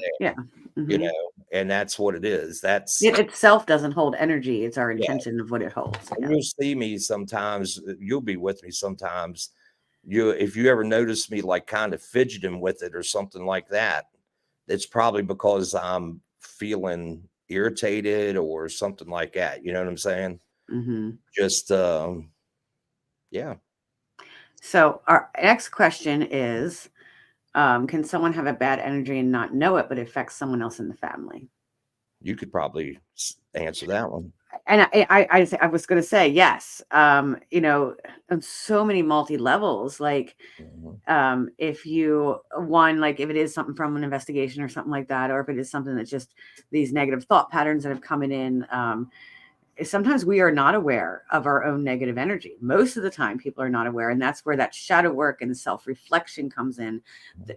And that's what it is. That's it itself doesn't hold energy. It's our intention of what it holds. You'll see me sometimes. You'll be with me sometimes. If you ever notice me like kind of fidgeting with it or something like that, it's probably because I'm feeling irritated or something like that. You know what I'm saying? Just yeah. So our next question is, can someone have a bad energy and not know it, but it affects someone else in the family? You could probably answer that one. And I was going to say yes. On so many multi levels, like if if it is something from an investigation or something like that, or if it is something that's just these negative thought patterns that have come in. Sometimes we are not aware of our own negative energy. Most of the time people are not aware. And that's where that shadow work and self-reflection comes in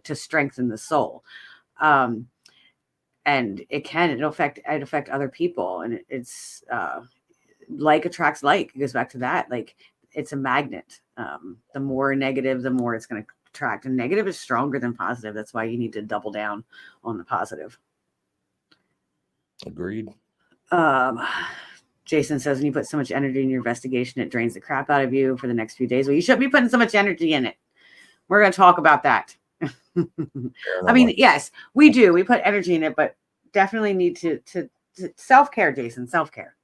to strengthen the soul. And it'll affect other people. And it's like attracts like. It goes back to that. Like it's a magnet. The more negative, the more it's going to attract. And negative is stronger than positive. That's why you need to double down on the positive. Agreed. Jason says, when you put so much energy in your investigation, it drains the crap out of you for the next few days. Well, you shouldn't be putting so much energy in it. We're going to talk about that. I mean, yes, we do. We put energy in it, but definitely need to self-care, Jason, self-care.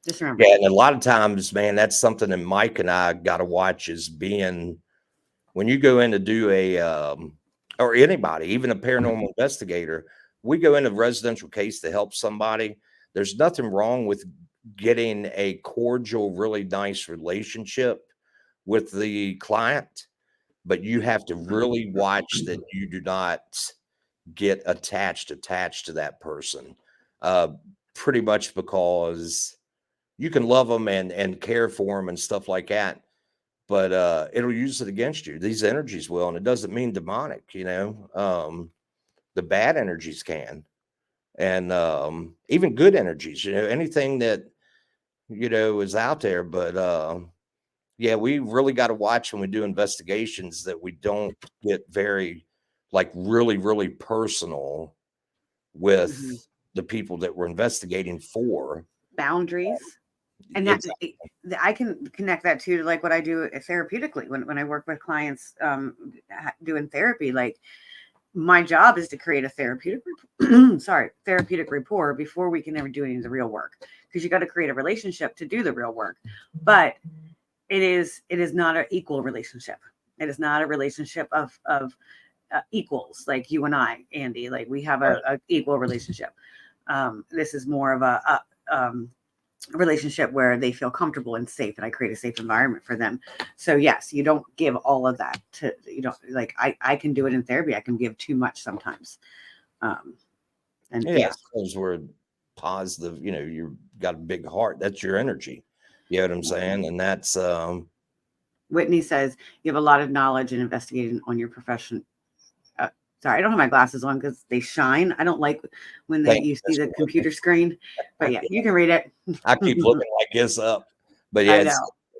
Just remember. Yeah, and a lot of times, man, that's something that Mike and I got to watch, is being when you go in to do or anybody, even a paranormal investigator, we go into a residential case to help somebody. There's nothing wrong with getting a cordial, really nice relationship with the client, but you have to really watch that you do not get attached to that person. Uh, Pretty much because you can love them and care for them and stuff like that, but it'll use it against you. These energies will, and it doesn't mean demonic, the bad energies can, and even good energies, anything that is out there. But yeah, we really got to watch when we do investigations that we don't get very really, really personal with the people that we're investigating for. Boundaries. And that I can connect that to like what I do therapeutically when I work with clients doing therapy. Like my job is to create a therapeutic rapport before we can ever do any of the real work, because you got to create a relationship to do the real work. But it is not an equal relationship. It is not a relationship of equals like you and I, Andy. Like we have a equal relationship. This is more of a relationship where they feel comfortable and safe, and I create a safe environment for them. So yes, you don't give all of that to, like I can do it in therapy. I can give too much sometimes. And yeah, because we're positive, you've got a big heart. That's your energy. You know what I'm saying? And that's Whitney says you have a lot of knowledge and investigating on your profession. Sorry, I don't have my glasses on because they shine. I don't like when you see the computer screen. But yeah, you can read it. I keep looking like this up. But yeah,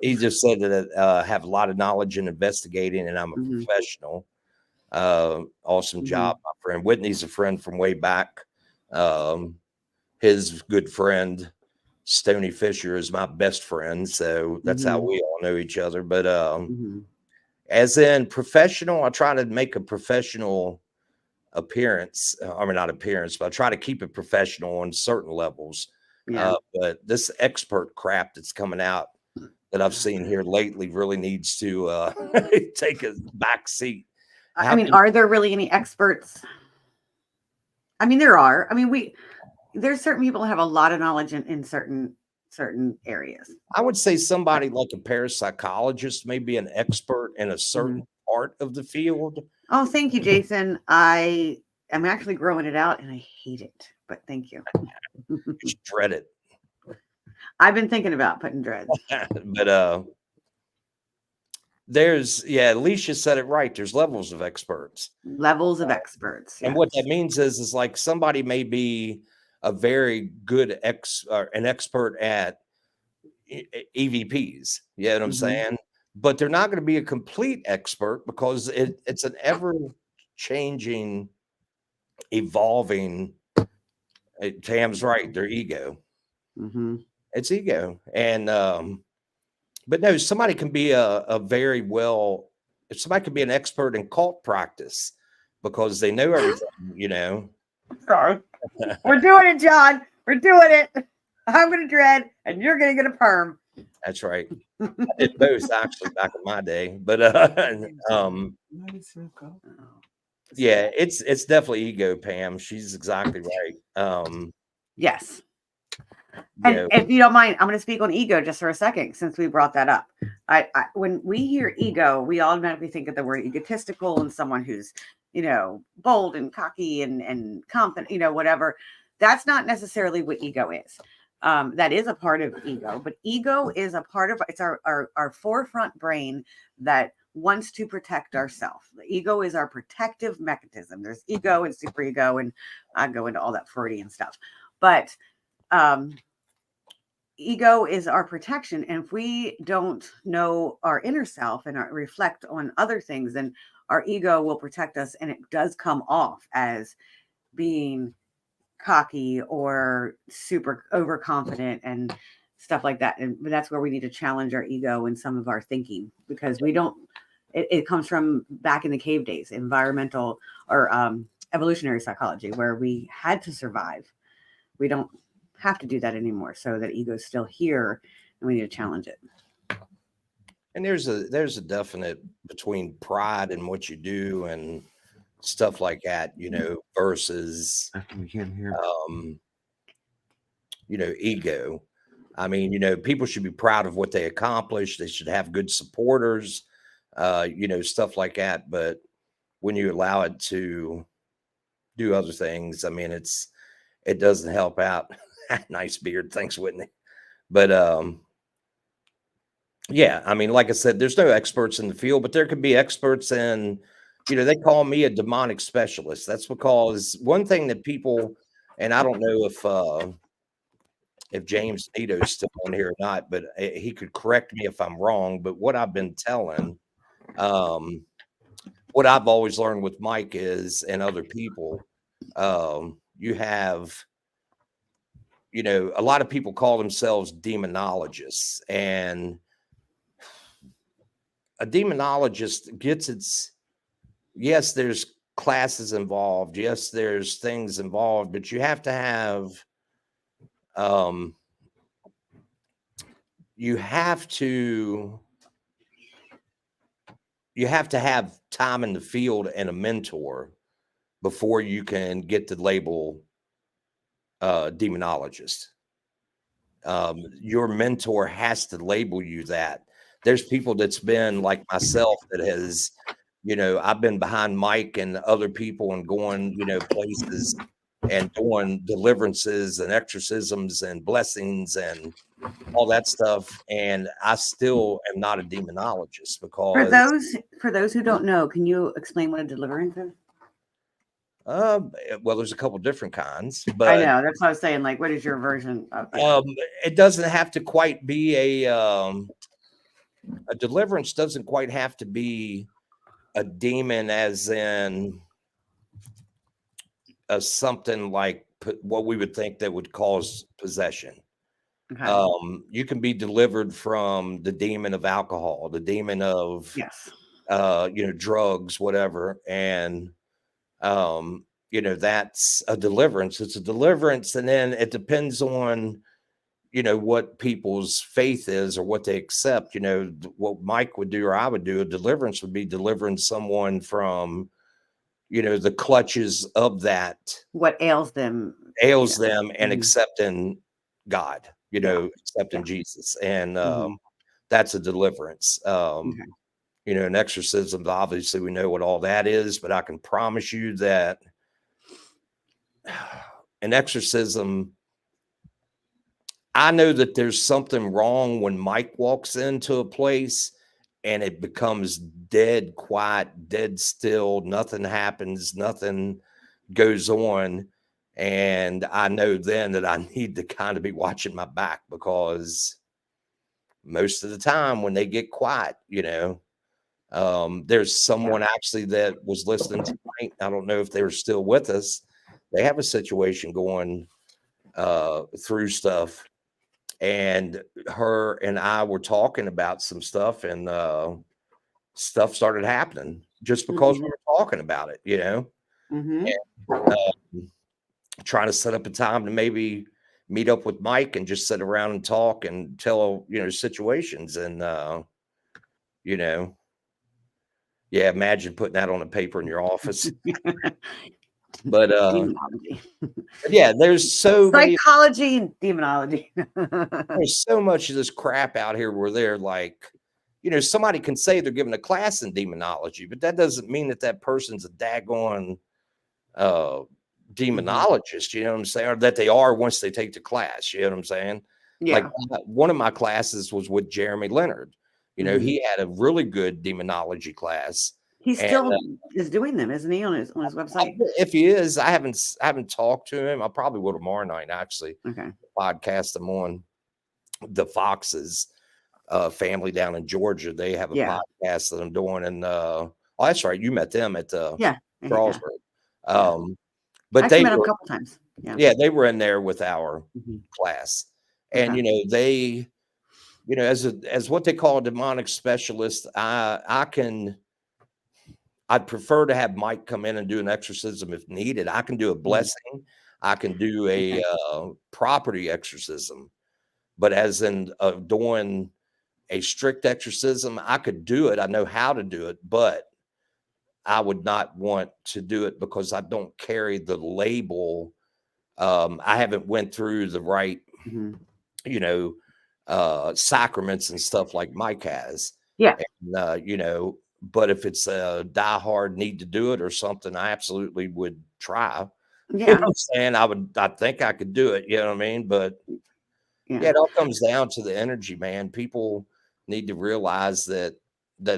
he just said that I have a lot of knowledge in investigating, and I'm a professional. Awesome job, my friend. Whitney's a friend from way back. His good friend, Stoney Fisher, is my best friend. So that's how we all know each other. But as in professional, I try to make a professional appearance. I mean, not appearance, but I try to keep it professional on certain levels. But this expert crap that's coming out that I've seen here lately really needs to take a back seat. I mean, are there really any experts? I mean, there are. I mean, there's certain people that have a lot of knowledge in certain areas. I would say somebody like a parapsychologist may be an expert in a certain part of the field. Oh, thank you, Jason. I am actually growing it out and I hate it, but thank you. Just dread it. I've been thinking about putting dreads. But Alicia said it right. There's levels of experts. Levels of experts. And what that means is like somebody may be a very good an expert at EVPs. You know what I'm saying? But they're not going to be a complete expert because it's an ever changing, evolving. Tam's right. Their ego. It's ego. And, but no, somebody can be somebody can be an expert in cult practice because they know everything, Sorry. We're doing it, John. We're doing it. I'm going to dread and you're going to get a perm. That's right. I did both actually back in my day, but yeah, it's definitely ego, Pam. She's exactly right. Yes. And if you don't mind, I'm going to speak on ego just for a second, since we brought that up. When we hear ego, we automatically think of the word egotistical and someone who's, bold and cocky and confident, whatever. That's not necessarily what ego is. That is a part of ego, but ego is a part of it's our forefront brain that wants to protect ourselves. The ego is our protective mechanism. There's ego and superego, and I go into all that Freudian stuff, but ego is our protection. And if we don't know our inner self and reflect on other things, then our ego will protect us. And it does come off as being cocky or super overconfident and stuff like that. And that's where we need to challenge our ego and some of our thinking, because it comes from back in the cave days, environmental or evolutionary psychology, where we had to survive. We don't have to do that anymore. So that ego is still here and we need to challenge it. And there's a definite between pride and what you do and stuff like that, versus We can't hear. ego. I mean, people should be proud of what they accomplish. They should have good supporters, stuff like that. But when you allow it to do other things, I mean, it doesn't help out. Nice beard. Thanks, Whitney. But yeah, I mean, like I said, there's no experts in the field, but there could be experts in, they call me a demonic specialist. That's because one thing that people, and I don't know if James Nito's still on here or not, but he could correct me if I'm wrong. But what I've been telling, what I've always learned with Mike is, and other people, you have, a lot of people call themselves demonologists, and a demonologist gets yes, there's classes involved. Yes, there's things involved, but you have to have, you have to have time in the field and a mentor before you can get the label demonologist. Your mentor has to label you that. There's people that's been like myself that has, I've been behind Mike and other people and going, places and doing deliverances and exorcisms and blessings and all that stuff. And I still am not a demonologist because For those who don't know, can you explain what a deliverance is? well, there's a couple different kinds, I but know, that's what I was saying. Like, what is your version of that? it doesn't have to quite be a deliverance doesn't quite have to be a demon as in something like what we would think that would cause possession. Okay. You can be delivered from the demon of alcohol, the demon of Yes. drugs, whatever, and that's a deliverance. It's a deliverance, and then it depends on what people's faith is or what they accept. What Mike would do or I would do, a deliverance would be delivering someone from the clutches of that What ails them? them and accepting God, accepting Jesus, and that's a deliverance. An exorcism, obviously we know what all that is, but I can promise you that an exorcism, I know that there's something wrong when Mike walks into a place and it becomes dead quiet, dead still, nothing happens, nothing goes on. And I know then that I need to kind of be watching my back, because most of the time when they get quiet, there's someone actually that was listening tonight. I don't know if they were still with us. They have a situation going through stuff. And her and I were talking about some stuff, and stuff started happening just because we were talking about it, and, trying to set up a time to maybe meet up with Mike and just sit around and talk and tell, situations. And, yeah, imagine putting that on a paper in your office. But Demonology. yeah, there's so many Psychology and demonology. there's so much of this crap out here where they're like, somebody can say they're giving a class in demonology, but that doesn't mean that person's a daggone demonologist, you know what I'm saying? Or that they are once they take the class, you know what I'm saying? Yeah. Like one of my classes was with Jereme Leonard. He had a really good demonology class. He still is doing them, isn't he, on his website? If he is, I haven't talked to him. I probably will tomorrow night, actually. Okay. Podcast him on the Fox's family down in Georgia. They have a podcast that I'm doing, and oh, that's right, you met them at Charlesburg. But I've met were, them a couple times. Yeah, they were in there with our class, and they, as what they call a demonic specialist, I'd prefer to have Mike come in and do an exorcism if needed. I can do a blessing. I can do a property exorcism, but as in doing a strict exorcism, I could do it. I know how to do it, but I would not want to do it because I don't carry the label. I haven't went through the right, you know, sacraments and stuff like Mike has. Yeah. And, you know, but if it's a diehard need to do it or something, I absolutely would try. You know Yeah. what I'm saying? I think I could do it, you know what I mean? But yeah, Yeah. it all comes down to the energy, man. People need to realize that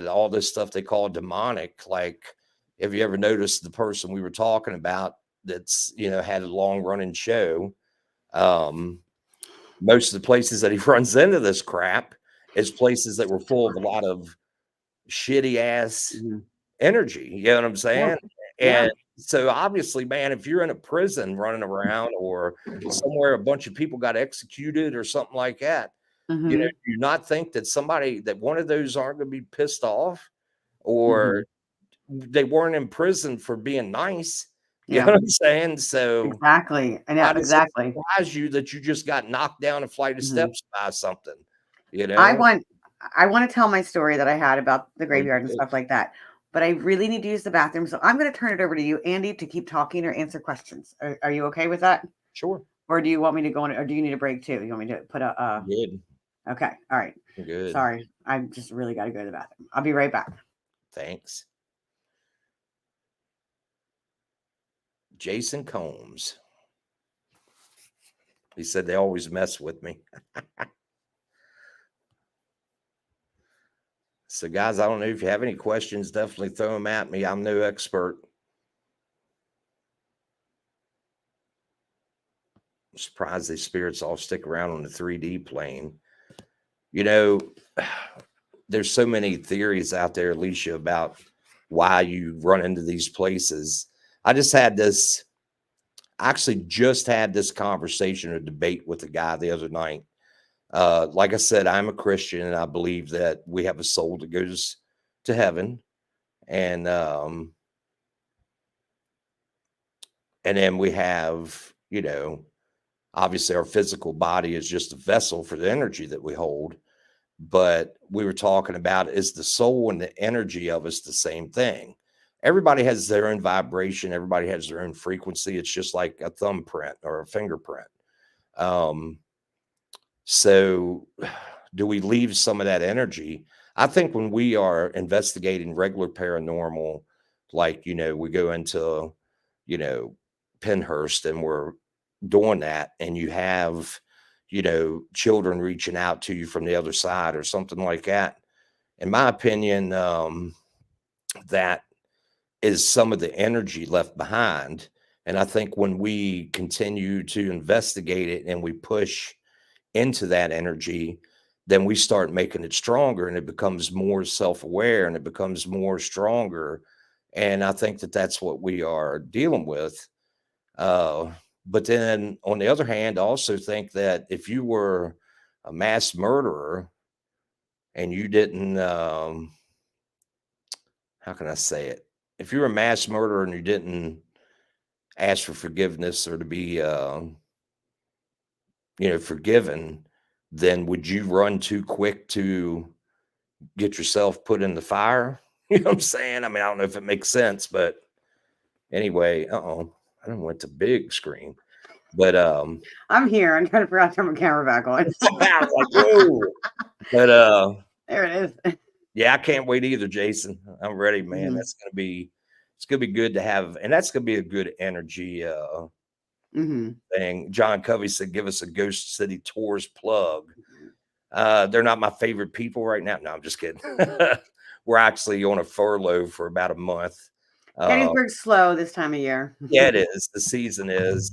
all this stuff they call demonic, like, have you ever noticed the person we were talking about that's, you know, had a long running show? Most of the places that he runs into this crap is places that were full of a lot of shitty ass Mhm. energy. You know what I'm Yeah. saying? Yeah. And so obviously, man, if you're in a prison running around or somewhere a bunch of people got executed or something like that, you know, Mhm. do you not think that somebody that one of those aren't going to be pissed off, or Mhm. they weren't in prison for being nice? You know Yeah. what I'm saying? So Exactly. I know why does it exactly. surprise you that you just got knocked down a flight of Mhm. steps by something? You I know? want I want to tell my story that I had about the Or you graveyard and did. stuff like that. But I really need to use the bathroom, so I'm going to turn it over to you, Andy, to keep talking or answer questions. Are you okay with that? Sure. Or do you want me to go on, or do you need a break too? You want me to put a Good. okay. All right. Good. Sorry. I just really got to go to the bathroom. I'll be right back. Thanks. Jason Combs. He said they always mess with me. So, guys, I don't know if you have any questions. Definitely throw them at me. I'm no expert. I'm surprised these spirits all stick around on the 3D plane. You know, there's so many theories out there, Alicia, about why you run into these places. I actually just had this conversation or debate with a guy the other night. Like I said, I'm a Christian and I believe that we have a soul that goes to heaven. And then we have, you know, obviously our physical body is just a vessel for the energy that we hold. But we were talking about, is the soul and the energy of us the same thing? Everybody has their own vibration. Everybody has their own frequency. It's just like a thumbprint or a fingerprint. Um, so do we leave some of that energy? I think when we are investigating regular paranormal, like, you know, we go into, you know, Penhurst and we're doing that, and you have, you know, children reaching out to you from the other side or something like that. In my opinion, that is some of the energy left behind. And I think when we continue to investigate it and we push into that energy, then we start making it stronger and it becomes more self-aware and it becomes more stronger. And I think that that's what we are dealing with. But then on the other hand, I also think that if you were a mass murderer and you didn't, how can I say it? If you're a mass murderer and you didn't ask for forgiveness or to be, you know, forgiven, then would you run too quick to get yourself put in the fire? You know what I'm saying? I mean, I don't know if it makes sense, but anyway, I don't went to big screen, but I'm here. I'm trying to figure out to turn my camera back on. I was like, whoa. But There it is. yeah, I can't wait either, Jason. I'm ready, man. Mhm. It's gonna be good to have, and that's gonna be a good energy Mhm. thing. John Covey said, give us a Ghost City Tours plug. They're not my favorite people right now. No, I'm just kidding. We're actually on a furlough for about a month. Gettysburg's slow this time of year. Yeah, it is. The season is.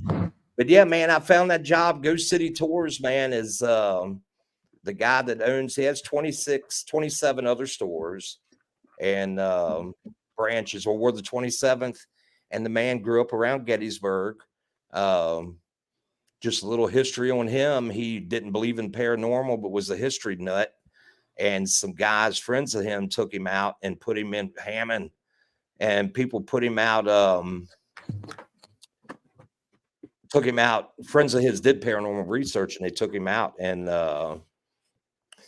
But yeah, man, I found that job. Ghost City Tours, man, is the guy that owns, he has 27 other stores and branches, or we're the 27th. And the man grew up around Gettysburg. Um, just a little history on him. He didn't believe in paranormal, but was a history nut. And some guys, friends of him, took him out and put him in Hammond. And people put him out, Friends of his did paranormal research and they took him out. And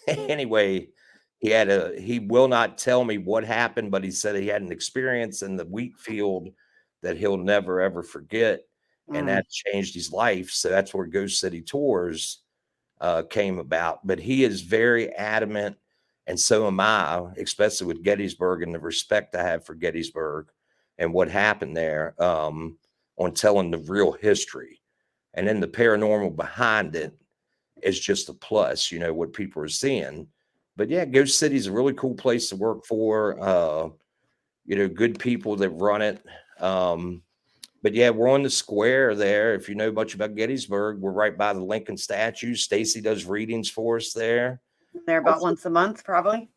anyway, he will not tell me what happened, but he said he had an experience in the wheat field that he'll never ever forget, and Mm. that changed his life. So that's where Ghost City Tours came about. But he is very adamant, and so am I, especially with Gettysburg and the respect I have for Gettysburg and what happened there, on telling the real history. And then the paranormal behind it is just a plus, what people are seeing. But yeah, Ghost City is a really cool place to work for. Good people that run it. But yeah, we're on the square there. If you know much about Gettysburg, we're right by the Lincoln statue. Stacy does readings for us there. They're about once a month, probably.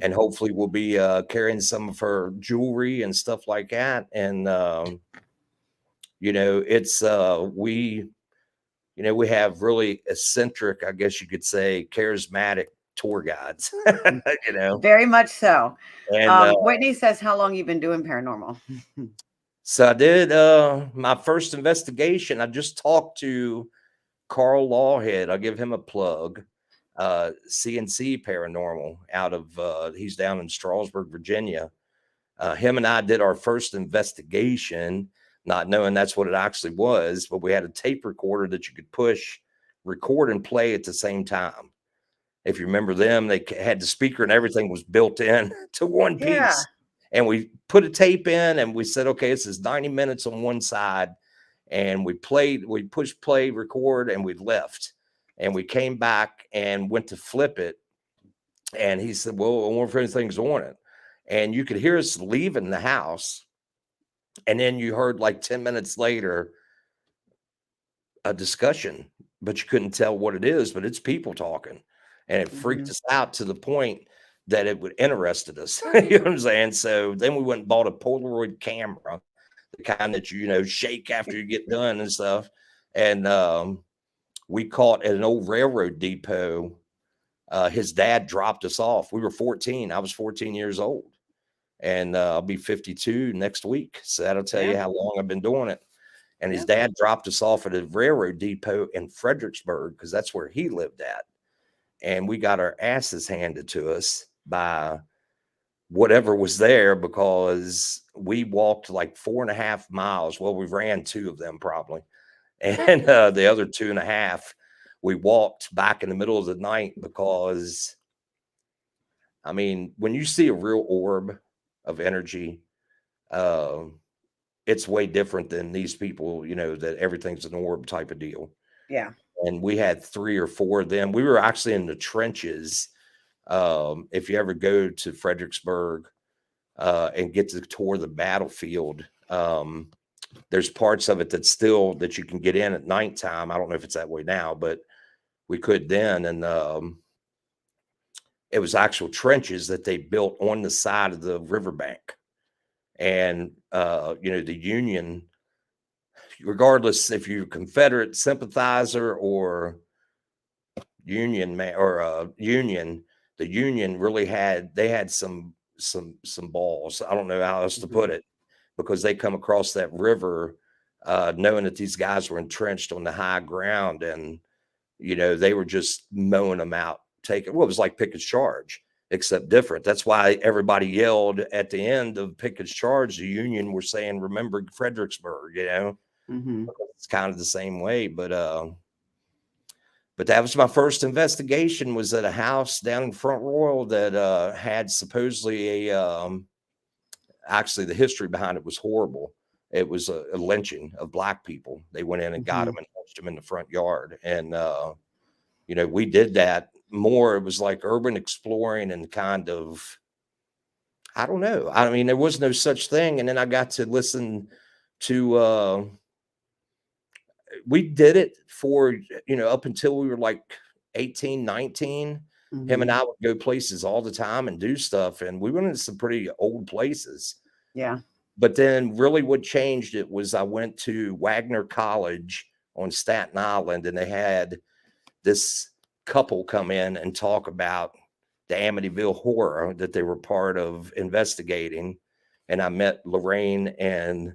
And hopefully we'll be carrying some of her jewelry and stuff like that. And it's we have really eccentric, I guess you could say, charismatic tour guides. Very much so. And Whitney says, how long you been doing paranormal? so I did my first investigation. I just talked to Carl Lawhead. I'll give him a plug. CNC Paranormal out of he's down in Strasburg, Virginia. Him and I did our first investigation, not knowing that's what it actually was, but we had a tape recorder that you could push, record, and play at the same time. If you remember them, they had the speaker and everything was built in to one piece. And we put a tape in and we said, okay, this is 90 minutes on one side. And we pushed play, record, and we left. And we came back and went to flip it. And he said, well, I wonder if anything's on it. And you could hear us leaving the house. And then you heard like 10 minutes later a discussion, but you couldn't tell what it is, but it's people talking. And it freaked us out to the point that it would interested us. You know what I'm saying? So then we went and bought a Polaroid camera, the kind that shake after you get done and stuff. And we caught at an old railroad depot. His dad dropped us off. We were 14. I was 14 years old. And I'll be 52 next week. So that'll tell you how long I've been doing it. And his dad dropped us off at a railroad depot in Fredericksburg because that's where he lived at. And we got our asses handed to us by whatever was there because we walked like 4.5 miles. Well, we ran 2 of them probably. And the other 2.5, we walked back in the middle of the night because, I mean, when you see a real orb of energy, it's way different than these people, that everything's an orb type of deal. Yeah. And we had 3 or 4 of them. We were actually in the trenches. If you ever go to Fredericksburg and get to tour the battlefield, there's parts of it that you can get in at nighttime. I don't know if it's that way now, but we could then. And it was actual trenches that they built on the side of the riverbank. And, the Union, regardless if you're Confederate sympathizer or Union man or Union, the Union really had some balls. I don't know how else to put it, because they come across that river, knowing that these guys were entrenched on the high ground, and they were just mowing them out. It was like Pickett's Charge, except different. That's why everybody yelled at the end of Pickett's Charge. The Union were saying, "Remember Fredericksburg," It's kind of the same way. But that was my first investigation, was at a house down in Front Royal that had supposedly actually the history behind it was horrible. It was a lynching of Black people. They went in and got them and lynched them in the front yard. And, we did that more. It was like urban exploring and kind of, I don't know. I mean, there was no such thing. And then I got to listen to, we did it for, up until we were like 18, 19. Him and I would go places all the time and do stuff. And we went into some pretty old places. Yeah. But then really what changed it was I went to Wagner College on Staten Island, and they had this couple come in and talk about the Amityville horror that they were part of investigating. And I met Lorraine and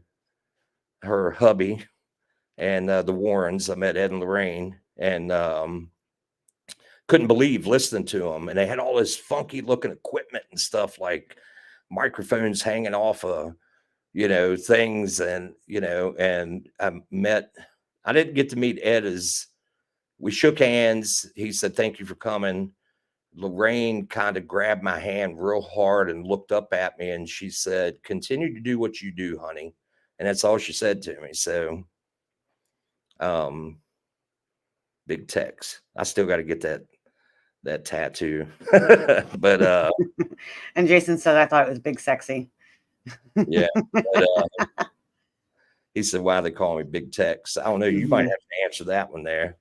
her hubby and the Warrens. I met Ed and Lorraine, and couldn't believe listening to them. And they had all this funky looking equipment and stuff, like microphones hanging off of, things. And, and I didn't get to meet Ed. As we shook hands, he said, "Thank you for coming." Lorraine kind of grabbed my hand real hard and looked up at me, and she said, "Continue to do what you do, honey." And that's all she said to me. So, Big Tex. I still got to get that tattoo. But And Jason said I thought it was big sexy. yeah. But, he said, "Why they call me Big Tex?" I don't know. You might have to answer that one there.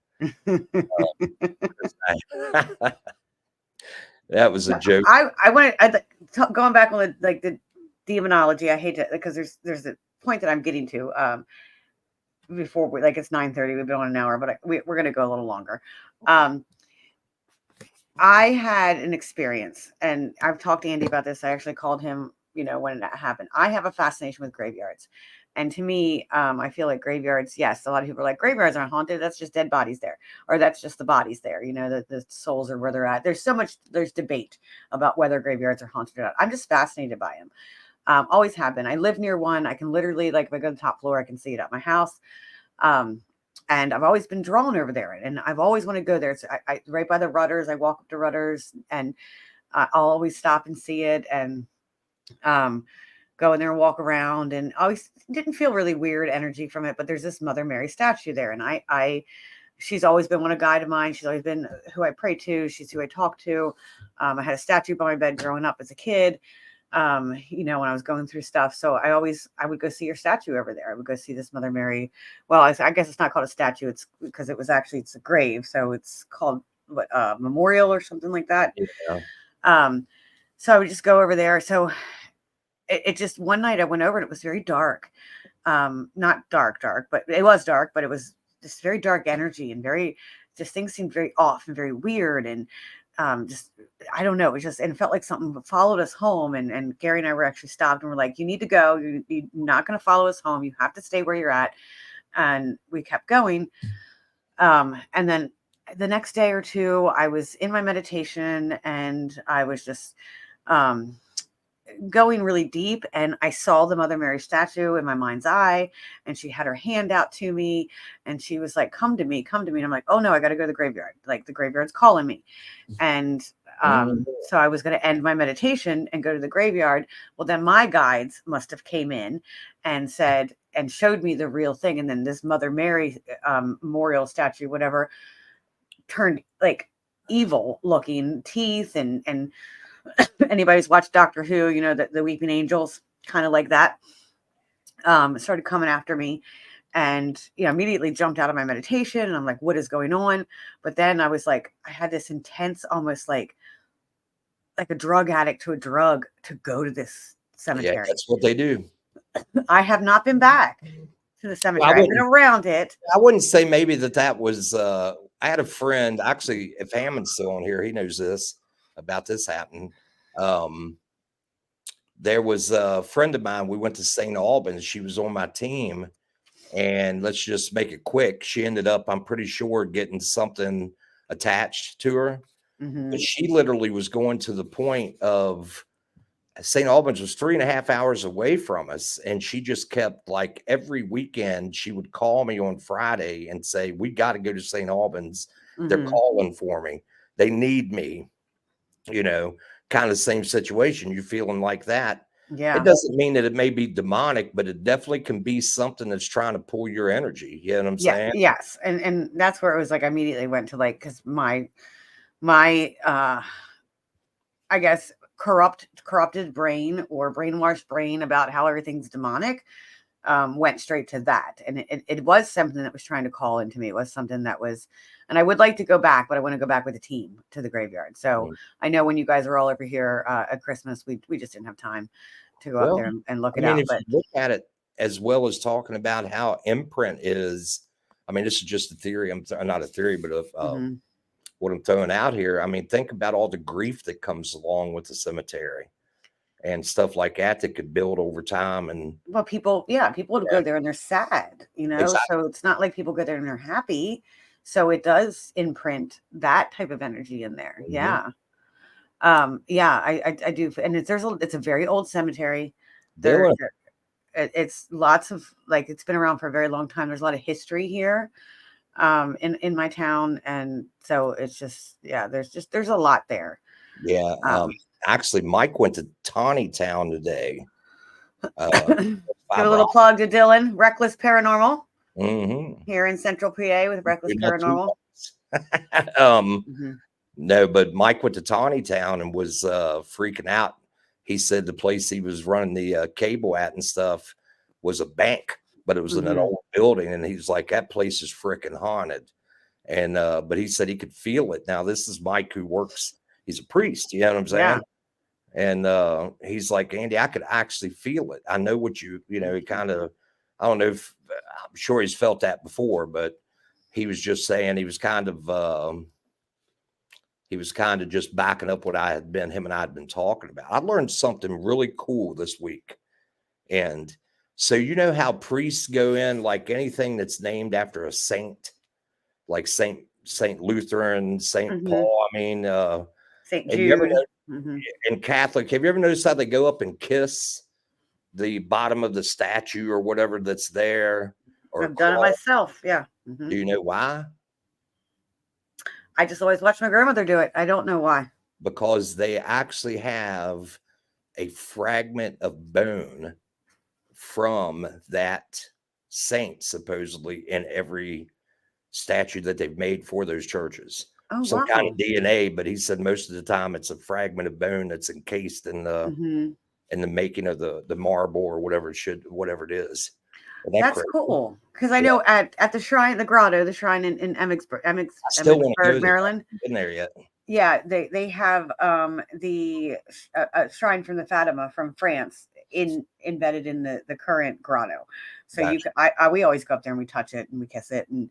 That was a joke. Going back on the demonology. I hate to, because there's a point that I'm getting to. Before it's 9:30, we've been on an hour, but we're going to go a little longer. I had an experience, and I've talked to Andy about this. I actually called him, when that happened. I have a fascination with graveyards. And to me, I feel like graveyards, yes, a lot of people are like, graveyards aren't haunted. That's just dead bodies there. Or that's just the bodies there. The souls are where they're at. There's debate about whether graveyards are haunted or not. I'm just fascinated by them. Always have been. I live near one. I can literally, if I go to the top floor, I can see it at my house. And I've always been drawn over there, and I've always wanted to go there. So I right by the Rudders, I walk up to Rudders, and I'll always stop and see it, and go in there and walk around, and always didn't feel really weird energy from it. But there's this Mother Mary statue there, and she's always been one of guide of mine. She's always been who I pray to. She's who I talk to. I had a statue by my bed growing up as a kid. When I was going through stuff. So I would go see your statue over there. I would go see this Mother Mary. Well, I guess it's not called a statue. It's because it's a grave. So it's called memorial or something like that. Yeah. So I would just go over there. So it just, one night I went over and it was very dark. Not dark, but it was dark, but it was just very dark energy, and things seemed very off and very weird. And I don't know. And it felt like something followed us home. And Gary and I were actually stopped, and we're like, "You need to go. You're not going to follow us home. You have to stay where you're at." And we kept going. And then the next day or two, I was in my meditation, and I was just, going really deep, and I saw the Mother Mary statue in my mind's eye, and she had her hand out to me, and she was like, come to me. And I'm like, "Oh no, I got to go to the graveyard. Like, the graveyard's calling me." And so I was going to end my meditation and go to the graveyard. Well, then my guides must have came in and said, and showed me the real thing. And then this Mother Mary memorial statue, whatever, turned like evil looking teeth, and anybody's watched Doctor Who, the weeping angels, kind of like that, started coming after me, and immediately jumped out of my meditation, and I'm like, what is going on? But then I was like, I had this intense, almost like a drug addict to a drug, to go to this cemetery. Yeah, that's what they do. I have not been back to the cemetery. I've been around it. I wouldn't say maybe that was I had a friend, actually, if Hammond's still on here, he knows this about this happening. There was a friend of mine. We went to St. Albans. She was on my team, and let's just make it quick. She ended up, I'm pretty sure, getting something attached to her. Mm-hmm. But she literally was going to the point of, St. Albans was 3.5 hours away from us. And she just kept, like, every weekend, she would call me on Friday and say, "We got to go to St. Albans. Mm-hmm. They're calling for me. They need me." Kind of the same situation. You feeling like that. Yeah. It doesn't mean that it may be demonic, but it definitely can be something that's trying to pull your energy. You know what I'm saying? Yes. And that's where it was like, I immediately went to, like, because my I guess corrupted brain, or brainwashed brain about how everything's demonic, went straight to that. And it was something that was trying to call into me. It was something that was, and I would like to go back, but I want to go back with a team to the graveyard. So I know when you guys were all over here at Christmas, we just didn't have time to go up there and look it out. If you look at it, as well as talking about how imprint is, I mean, this is just a theory. Not a theory, but what I'm throwing out here. I mean, think about all the grief that comes along with the cemetery and stuff like that could build over time. And well, people would go there and they're sad, Exactly. So it's not like people go there and they're happy. So it does imprint that type of energy in there. Mhm. Yeah. Yeah, I do. And it's a very old cemetery. Dylan, It's lots of, like, it's been around for a very long time. There's a lot of history here, in my town. And so it's just, yeah, there's a lot there. yeah. Um, Actually, Mike went to Tawny Town today. Give a Fiber little plug to Dylan, Reckless Paranormal, Mm-hmm. here in Central PA with Reckless Not too Paranormal. much. Hmm. No, but Mike went to Tawny Town and was freaking out. He said the place he was running the cable at and stuff was a bank, but it was in an Hmm. old building, and he's like, that place is freaking haunted. And but he said he could feel it. Now, this is Mike who works, he's a priest, you know what I'm Yeah. saying? And he's like, Andy, I could actually feel it. I know what you know, he kind of, I don't know if I'm sure he's felt that before, but he was just saying he was kind of just backing up what him and I had been talking about. I learned something really cool this week. And so, you know how priests go in, like anything that's named after a saint, like Saint Lutheran, Saint Hmm. Paul. I mean, St. have you ever Jude. Hmm. in Catholic, have you ever noticed how they go up and kiss the bottom of the statue or whatever that's there, or I've done it cross? myself. Yeah. Hmm. Do you know why? I just always watched my grandmother do it. I don't know why. Because they actually have a fragment of bone from that saint supposedly in every statue that they've made for those churches. Oh, Some kind of wow. DNA, but he said most of the time it's a fragment of bone that's encased Hmm. in the making of the marble or whatever it is. Isn't that That's crazy? cool. Because I Yeah. know at the shrine, the grotto, the shrine in I still want to Emmitsburg, go there. I Maryland. haven't been there yet. Yeah, they have the shrine from the Fatima from France embedded in the current grotto. So you Gotcha. can, we always go up there and we touch it and we kiss it, and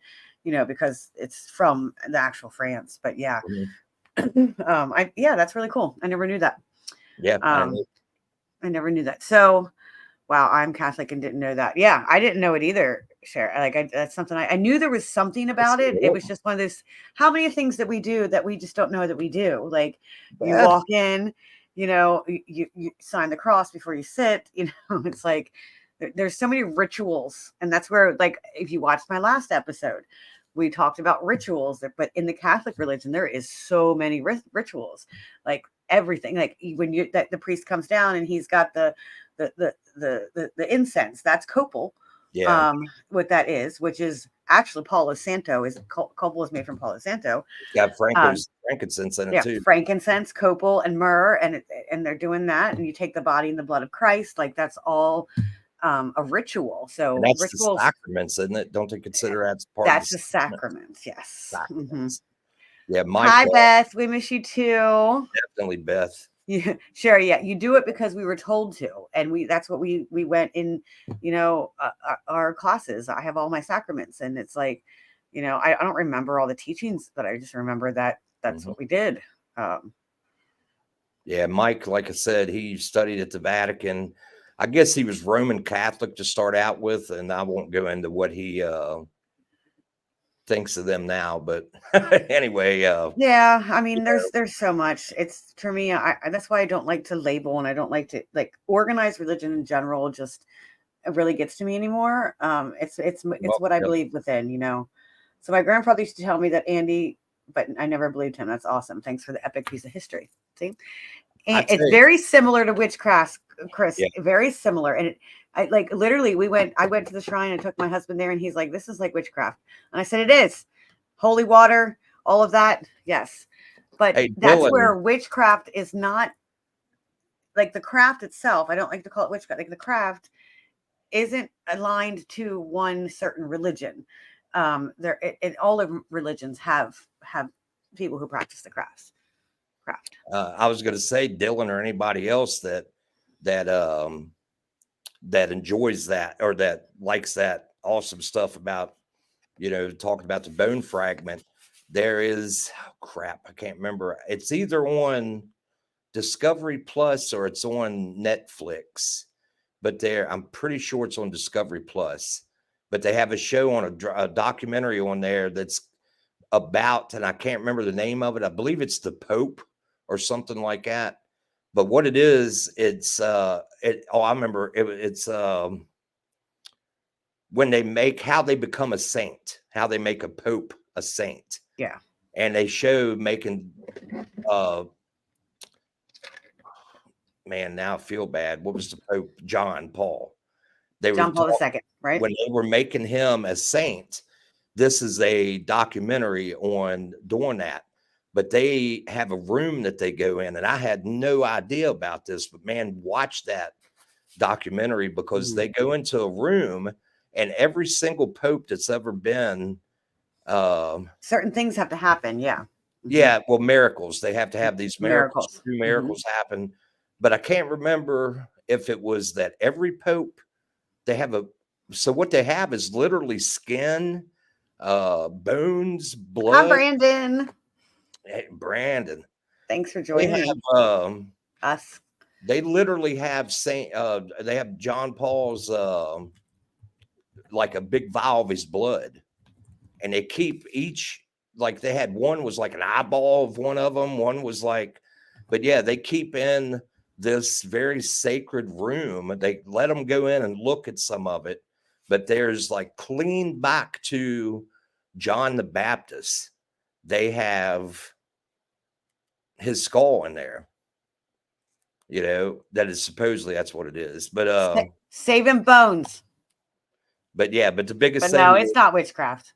because it's from the actual France. But yeah, Mhm. yeah, that's really cool. I never knew that. Yeah, I Um, know. I never knew that. So wow, I'm Catholic and didn't know that. Yeah, I didn't know it either, Cher. That's something I knew there was something It's about it. It cool. was just one of those, how many things that we do that we just don't know that we do. Like, you Beth, walk in, you sign the cross before you sit, it's like there's so many rituals. And that's where, like, if you watched my last episode, we talked about rituals, but in the Catholic religion, there is so many rituals, like everything. Like when the priest comes down and he's got the incense, that's copal. yeah, What that is, which is actually Palo Santo, is copal is made from Palo Santo. it's got um frankincense in it yeah, too. frankincense, copal, and myrrh, and they're doing that, and you take the body and the blood of Christ, like that's all a ritual. And So that's the rituals, sacraments, isn't it? Don't they consider that's part of the that's the sacraments? sacraments. Yes. Hmm. Sacraments. Yeah, Mike, Hi, Beth, we miss you too. definitely Beth. Yeah, sure. Yeah, you do it because we were told to, and that's what we went in. Our classes. I have all my sacraments, and it's like, I don't remember all the teachings, but I just remember that that's Mhm. what we did. Um, Yeah, Mike, like I said, he studied at the Vatican. I guess he was Roman Catholic to start out with, and I won't go into what he thinks of them now. But anyway, yeah, I mean, know, there's so much. It's for me. That's why I don't like to label, and I don't like to, like, organized religion in general. Just it really gets to me anymore. It's well, what I yeah, believe within. So my grandfather used to tell me that, Andy, but I never believed him. That's awesome. Thanks for the epic piece of history. See, I and tell it's you, very similar to witchcraft, Chris. yeah, Very similar. And I like literally, I went to the shrine and took my husband there, and he's like, "This is like witchcraft," and I said, "It is. Holy water, all of that, yes." But hey that's Dylan, where witchcraft is not, like, the craft itself. I don't like to call it witchcraft. Like, the craft isn't aligned to one certain religion. All of religions have people who practice the craft. I was going to say Dylan or anybody else that that enjoys that or that likes that awesome stuff about talking about the bone fragment. There is crap, I can't remember. It's either on Discovery Plus or it's on Netflix, but I'm pretty sure it's on Discovery Plus. But they have a show on a documentary on there that's about, and I can't remember the name of it. I believe it's the Pope or something like that. But what it is, it's I remember it's when they make how they become a saint, how they make a pope a saint. Yeah. And they show making man, now I feel bad. What was the Pope? John Paul. They were John Paul II, right? when they were making him a saint. This is a documentary on doing that. But they have a room that they go in, and I had no idea about this. But man, watch that documentary because they go into a room, and every single pope that's ever been, certain things have to happen. Yeah. Yeah, well, miracles. They have to have these miracles. Miracles. Miracles happen, but I can't remember if it was that every pope they have a. So what they have is literally skin, bones, Hi, blood. Brandon. Hey, Brandon. Thanks for joining us. They literally have they have John Paul's like a big vial of his blood, and they keep each, like they had one was like an eyeball of one of them, one was like, but yeah, they keep in this very sacred room. They let them go in and look at some of it, but there's like clean back to John the Baptist. They have his skull in there, you know, that is supposedly that's what it is. But saving bones. But yeah, but the biggest thing, no, it's not witchcraft.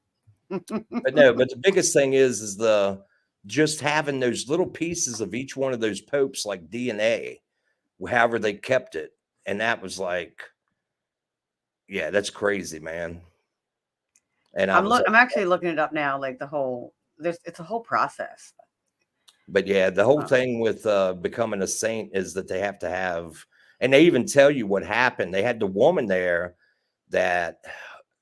but the biggest thing is the just having those little pieces of each one of those popes, like DNA, however they kept it. And that was like, yeah, that's crazy, man. And I'm actually looking it up now, like it's a whole process. But yeah, the whole thing with becoming a saint is that they have to have, and they even tell you what happened. They had the woman there that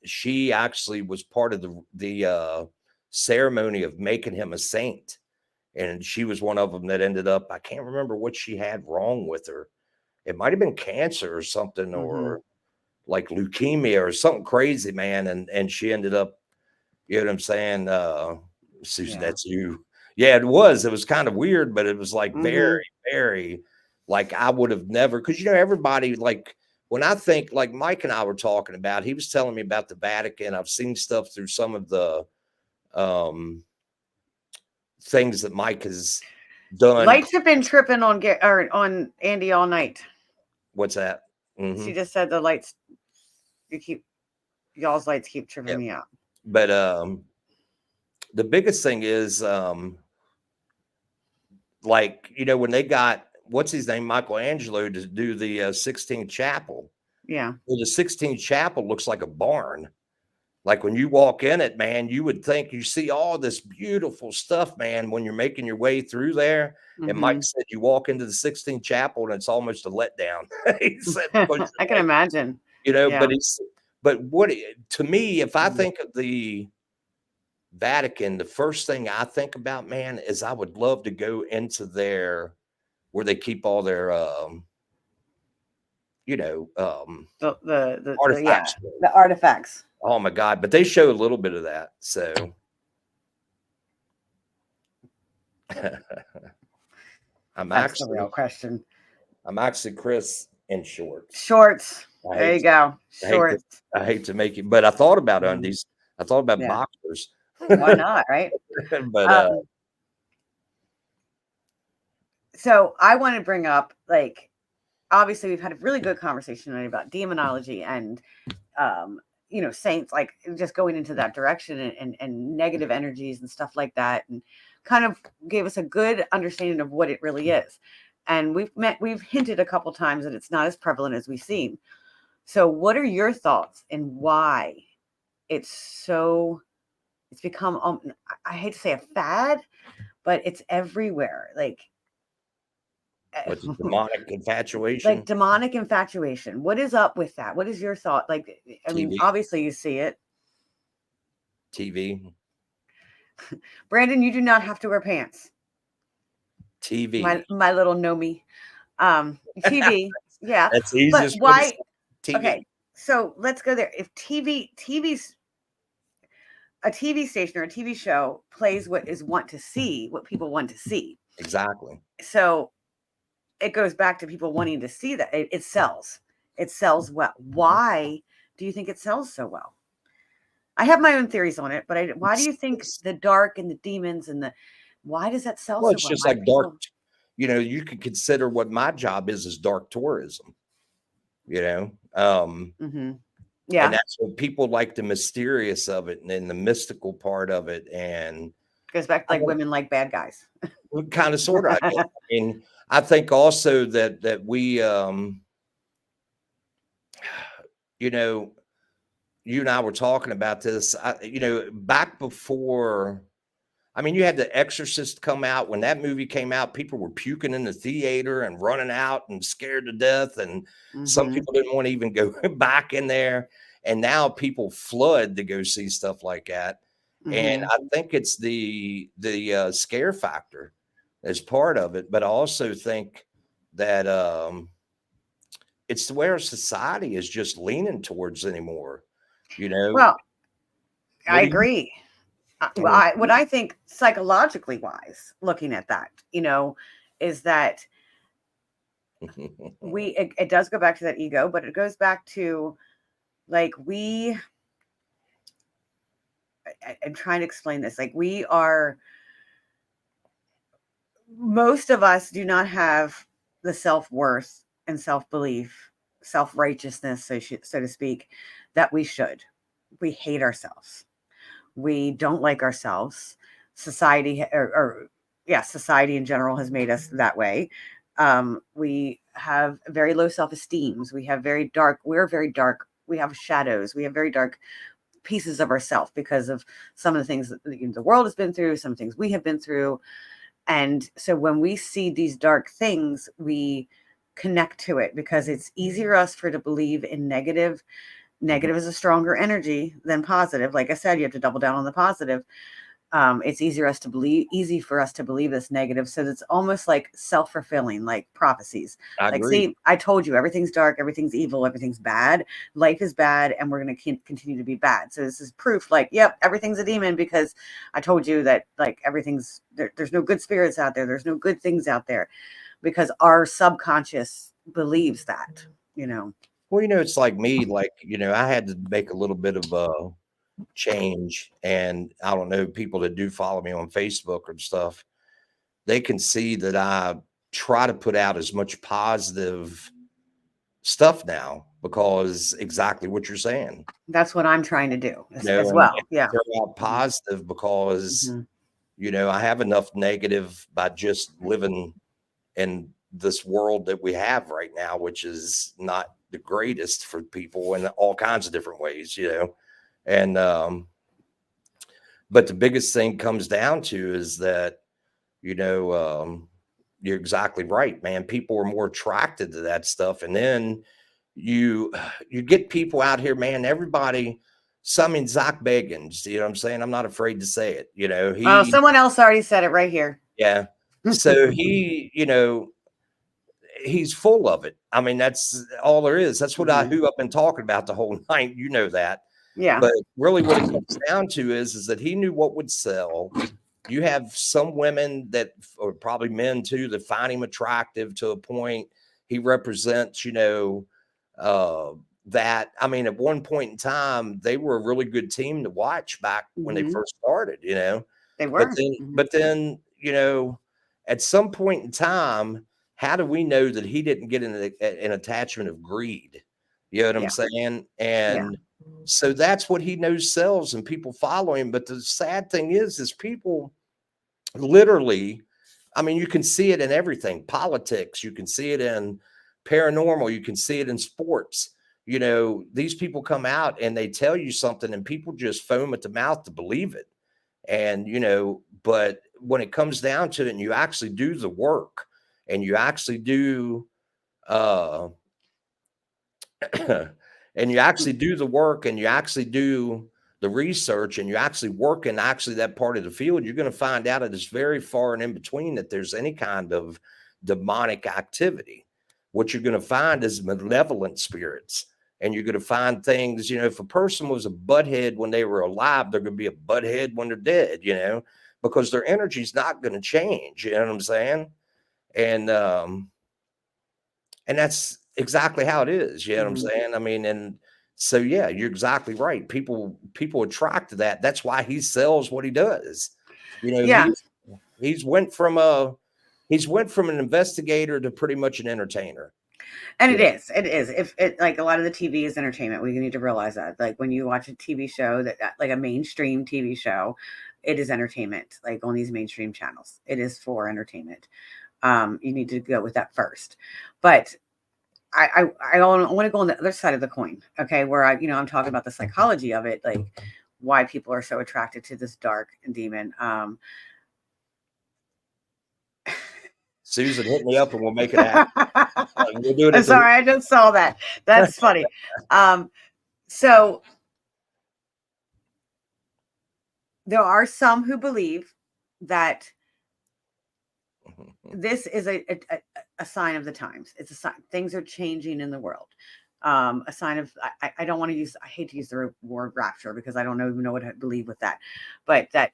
she actually was part of the ceremony of making him a saint. And she was one of them that ended up, I can't remember what she had wrong with her. It might have been cancer or something, or like leukemia or something crazy, man. And she ended up, you know what I'm saying? Susan, that's you. Yeah, it was kind of weird, but it was like very, very, like I would have never, because, you know, everybody, like when I think, like Mike and I were talking about, he was telling me about the Vatican. I've seen stuff through some of the things that Mike has done. Lights have been tripping on Andy all night. What's that? She just said the lights, y'all's lights keep tripping me out. But the biggest thing is like, you know, when they got, what's his name, Michelangelo, to do the Sistine Chapel. Yeah. Well, the Sistine Chapel looks like a barn. Like when you walk in it, man, you would think you see all this beautiful stuff, man, when you're making your way through there. And Mike said you walk into the Sistine Chapel and it's almost a letdown. He said, I can imagine. You know, but what, to me, if I think of the Vatican, the first thing I think about, man, is I would love to go into where they keep all their you know, the artifacts. The artifacts. Oh my God. But they show a little bit of that. So That's the real question. I'm actually Chris in shorts. There you go. Shorts. I hate to make it, but I thought about undies. I thought about boxers. Why not, right? But so I want to bring up, like, obviously we've had a really good conversation tonight about demonology and you know, saints, like just going into that direction and negative energies and stuff like that, and kind of gave us a good understanding of what it really is. And we've hinted a couple times that it's not as prevalent as we seem. So what are your thoughts and why it's become, I hate to say a fad, but it's everywhere. Like, what's it, demonic infatuation? Like demonic infatuation. What is up with that? What is your thought? Like, I mean, obviously you see it. TV. Brandon, you do not have to wear pants. TV. My little Nomi. TV. Yeah. That's easy. But why? TV. Okay. So let's go there. If TV's a TV station or a TV show plays what people want to see. Exactly. So it goes back to people wanting to see that it sells. It sells well. Why do you think it sells so well? I have my own theories on it, but why do you think the dark and the demons and why does that sell Well, so it's well? just Why do like dark, people? you could consider what my job is dark tourism, Mm-hmm. and Yeah, that's what people like, the mysterious of it and then the mystical part of it. And goes back to I like don't women like bad guys. kind of sort of, I guess. I mean, I think also that we, you know, you and I were talking about this, back before. I mean, you had The Exorcist come out. When that movie came out, people were puking in the theater and running out and scared to death. And some Mm-hmm. people didn't want to even go back in there. And now people flood to go see stuff like that. And Mm-hmm. I think it's the scare factor as part of it. But I also think that it's the way our society is just leaning towards anymore. You know, Well, what I do you agree. What I think psychologically wise, looking at that, is that it does go back to that ego, but it goes back to like I'm trying to explain this. Like most of us do not have the self-worth and self-belief, self-righteousness, so to speak, that we should. We hate ourselves. We don't like ourselves. Society society in general has made us that way. We have very low self-esteems. We're very dark. We have shadows. We have very dark pieces of ourselves because of some of the things that the world has been through, some things we have been through. And so when we see these dark things, we connect to it because it's easier us for to believe in negative. Negative is a stronger energy than positive. Like I said, you have to double down on the positive. It's easy for us to believe this negative. So it's almost like self-fulfilling, like prophecies. I Like, agree. see, I told you everything's dark, everything's evil, everything's bad. Life is bad, and we're going to continue to be bad. So this is proof, like, yep, everything's a demon because I told you that, like, there's no good spirits out there. There's no good things out there because our subconscious believes that. Well, it's like me, like, I had to make a little bit of a change. And I don't know, people that do follow me on Facebook and stuff, they can see that I try to put out as much positive stuff now because exactly what you're saying, That's what I'm trying to do as and well. Yeah. they're out Mhm. positive because, Mhm. I have enough negative by just living in this world that we have right now, which is not the greatest for people in all kinds of different ways. And but the biggest thing comes down to is that, you know, you're exactly right, man. People are more attracted to that stuff. And then you you get people out here, man, everybody, Zach Bagans, you know what I'm saying? I'm not afraid to say it. Oh, He someone else already said it right here. yeah. So he's full of it. I mean, that's all there is. That's who I've been talking about the whole night. You know that. Yeah. But really what it comes down to is that he knew what would sell. You have some women that, or probably men too, that find him attractive to a point. He represents, that. I mean, at one point in time, they were a really good team to watch back when they Mhm. first started. They But were. then, Mhm. but then, at some point in time, how do we know that he didn't get an attachment of greed? You know what I'm Yeah. saying? Yeah. And so that's what he knows sells and people follow him. But the sad thing is people literally, I mean, you can see it in everything, politics, you can see it in paranormal, you can see it in sports. These people come out and they tell you something and people just foam at the mouth to believe it. And, but when it comes down to it and you actually do the work and you actually do, uh, and you actually do the work and you actually do the research and you actually work in actually that part of the field, you're going to find out it is very far and in between that there's any kind of demonic activity. What you're going to find is malevolent spirits. and you're going to find things, if a person was a butthead when they were alive, they're going to be a butthead when they're dead, because their energy's not going to change. You know what I'm saying? And that's exactly how it is. You know what I'm saying? I mean, and so, yeah, you're exactly right. People attract to that. That's why he sells what he does. Yeah. He's went from an investigator to pretty much an entertainer. And it is. If it, like, a lot of the TV is entertainment, we need to realize that. Like, when you watch a TV show like a mainstream TV show, it is entertainment. Like, on these mainstream channels, it is for entertainment. You need to go with that first. But I want to go on the other side of the coin. Okay, where I'm talking about the psychology of it, like why people are so attracted to this dark demon. Susan, hit me up and we'll make it happen. We'll do it. I'm sorry, I just saw that. That's funny. So there are some who believe that this is a sign of the times. It's a sign things are changing in the world. A sign of, I don't want to use, I hate to use the word rapture because I don't even know what I believe with that, but that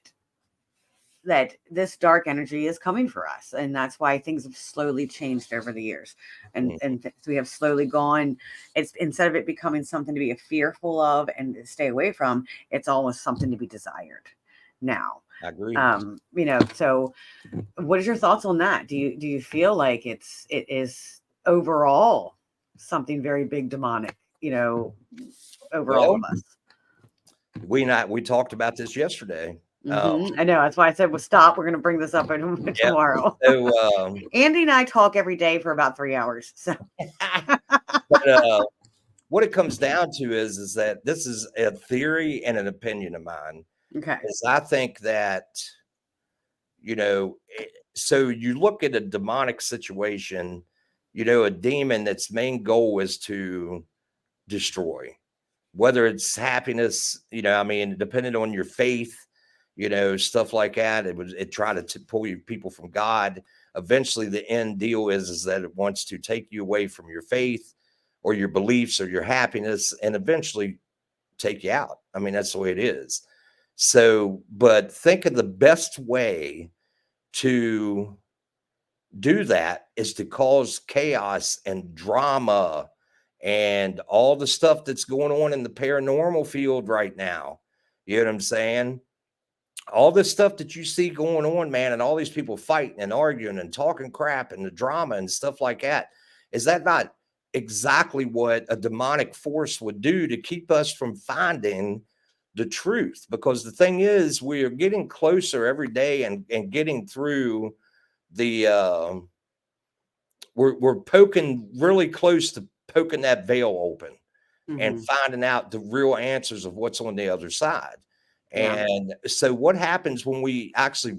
this dark energy is coming for us, and that's why things have slowly changed over the years, and we have slowly gone. It's, instead of it becoming something to be fearful of and stay away from, it's almost something to be desired now. I agree. So what is your thoughts on that? Do you feel like it is overall something very big demonic, over all of us? We talked about this yesterday. I know, that's why I said, well, stop, we're going to bring this up tomorrow. So Andy and I talk every day for about 3 hours. So but, what it comes down to is that this is a theory and an opinion of mine. Okay. Is I think that, so you look at a demonic situation, a demon that's main goal is to destroy, whether it's happiness, depending on your faith, stuff like that. It try to pull you people from God. Eventually the end deal is that it wants to take you away from your faith or your beliefs or your happiness, and eventually take you out. I mean, that's the way it is. So, but think of the best way to do that is to cause chaos and drama and all the stuff that's going on in the paranormal field right now. You know what I'm saying? All this stuff that you see going on, man, and all these people fighting and arguing and talking crap and the drama and stuff like that. Is that not exactly what a demonic force would do to keep us from finding the truth? Because the thing is, we are getting closer every day and getting through the, we're poking really close to poking that veil open and finding out the real answers of what's on the other side. And so what happens when we actually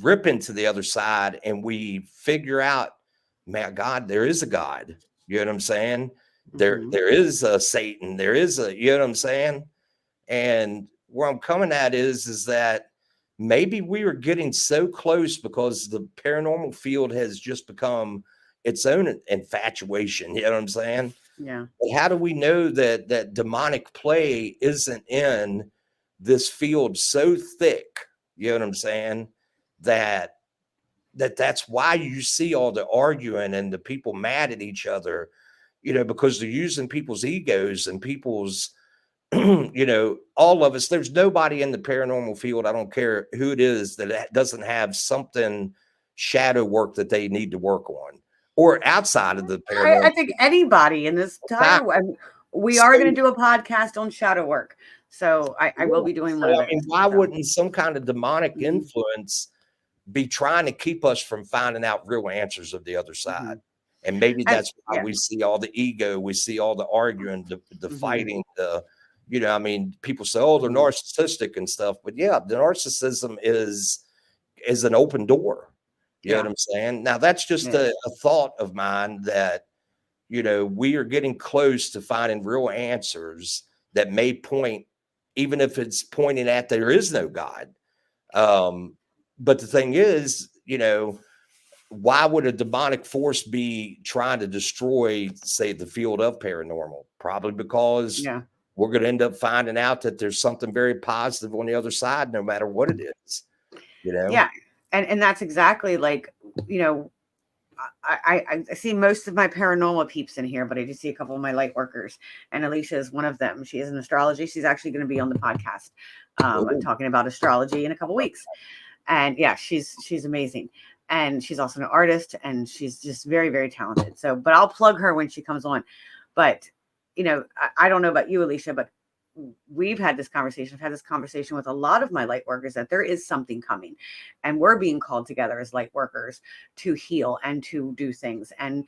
rip into the other side and we figure out, man, God, there is a God. You know what I'm saying? There is a Satan. There is a, you know what I'm saying? And where I'm coming at is that maybe we are getting so close because the paranormal field has just become its own infatuation. You know what I'm saying? Yeah. But how do we know that demonic play isn't in this field so thick? You know what I'm saying? That's why you see all the arguing and the people mad at each other, because they're using people's egos and people's, all of us. There's nobody in the paranormal field, I don't care who it is, that doesn't have something shadow work that they need to work on, or outside of the paranormal. I think anybody in this time, we are going to do a podcast on shadow work. So I will be doing one of those. Why wouldn't some kind of demonic influence be trying to keep us from finding out real answers of the other side? And maybe that's why we see all the ego, we see all the arguing, the fighting, people say, oh, they're narcissistic and stuff. But yeah, the narcissism is an open door. You know what I'm saying? Now, that's just a thought of mine that, we are getting close to finding real answers that may point, even if it's pointing at there is no God. But the thing is, why would a demonic force be trying to destroy, say, the field of paranormal? Probably because Yeah. we're going to end up finding out that there's something very positive on the other side, no matter what it is, you know? Yeah. And that's exactly like, you know, I see most of my paranormal peeps in here, but I do see a couple of my light workers, and Alicia is one of them. She is in astrology. She's actually going to be on the podcast, Ooh. talking about astrology in a couple weeks. And yeah, she's amazing. And she's also an artist, and she's just very, very talented. So, but I'll plug her when she comes on. But, you know, I don't know about you, Alicia, but we've had this conversation. I've had this conversation with a lot of my light workers that there is something coming, and we're being called together as light workers to heal and to do things. And,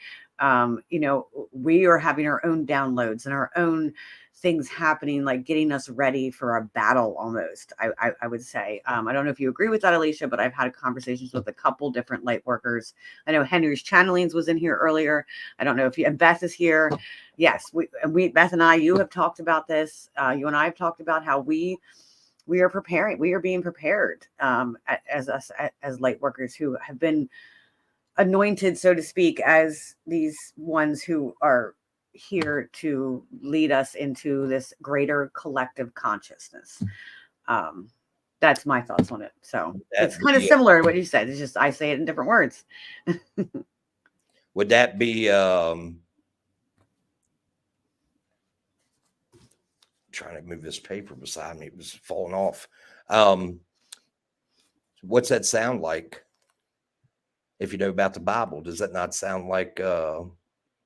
you know, we are having our own downloads and our own things happening, like getting us ready for a battle almost. I would say, I don't know if you agree with that, Alicia, but I've had conversations with a couple different light workers. I know Henry's Channelings was in here earlier. I don't know if you, and Beth is here. Yes, Beth and I, you have talked about this. You and I have talked about how we are preparing. We are being prepared as us as light workers who have been anointed, so to speak, as these ones who are here to lead us into this greater collective consciousness. That's my thoughts on it. So it's kind of similar to what you said. It's just I say it in different words. Would that be trying to move this paper beside me? It was falling off. What's that sound like? If you know about the Bible, does that not sound like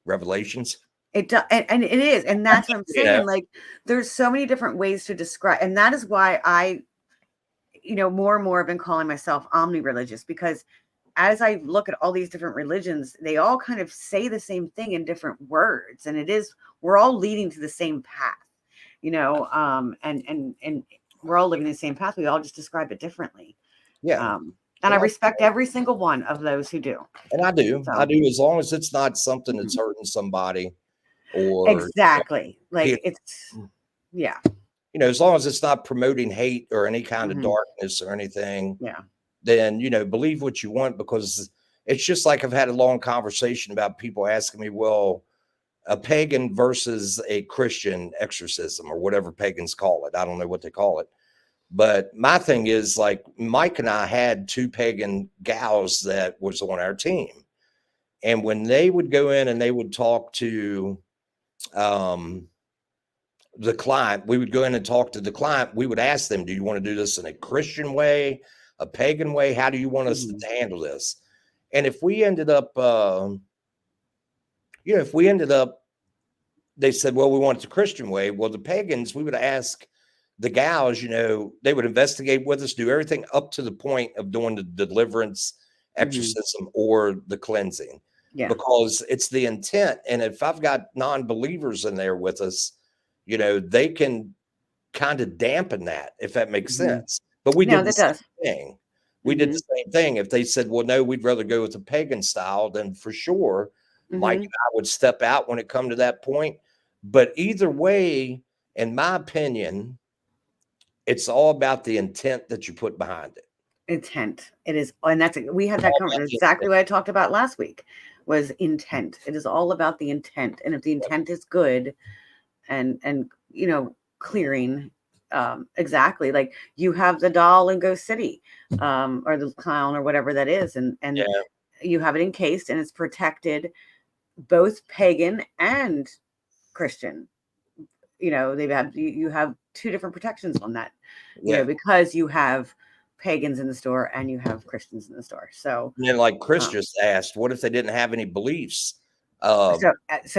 Revelations? It does, and it is, and that's what I'm saying. Yeah. Like, there's so many different ways to describe, and that is why I, you know, more and more have been calling myself omni-religious, because as I look at all these different religions, they all kind of say the same thing in different words, and it is, we're all leading to the same path, you know, and we're all living the same path. We all just describe it differently. Yeah. And I respect every single one of those who do. And I do. So. I do, as long as it's not something that's hurting somebody or exactly, like hate. it's, yeah. You know, as long as it's not promoting hate or any kind of Mhm. darkness or anything, Yeah. then, you know, believe what you want, because it's just like I've had a long conversation about people asking me, well, a pagan versus a Christian exorcism or whatever pagans call it. I don't know what they call it. But my thing is, like, Mike and I had two pagan gals that was on our team. And when they would go in and they would talk to the client, we would go in and talk to the client. We would ask them, do you want to do this in a Christian way, a pagan way? How do you want us to handle this? And if we ended up, you know, they said, well, we want it the Christian way. Well, the pagans, we would ask the gals, you know, they would investigate with us, do everything up to the point of doing the deliverance, exorcism, or the cleansing. Yeah. Because it's the intent. And if I've got non-believers in there with us, you know, they can kind of dampen that, if that makes sense. But we did the same thing. We did the same thing. If they said, well, no, we'd rather go with the pagan style, then for sure, Mike and I would step out when it come to that point. But either way, in my opinion, it's all about the intent that you put behind it. Intent. It is. And that's, we had that conversation. Exactly what I talked about last week was intent. It is all about the intent. And if the intent is good and, you know, clearing, exactly. Like you have the doll in Ghost City, or the clown or whatever that is. And you have it encased and it's protected, both pagan and Christian. You know, you have two different protections on that, you know, because you have pagans in the store and you have Christians in the store. So, and then, like Chris just asked, what if they didn't have any beliefs? So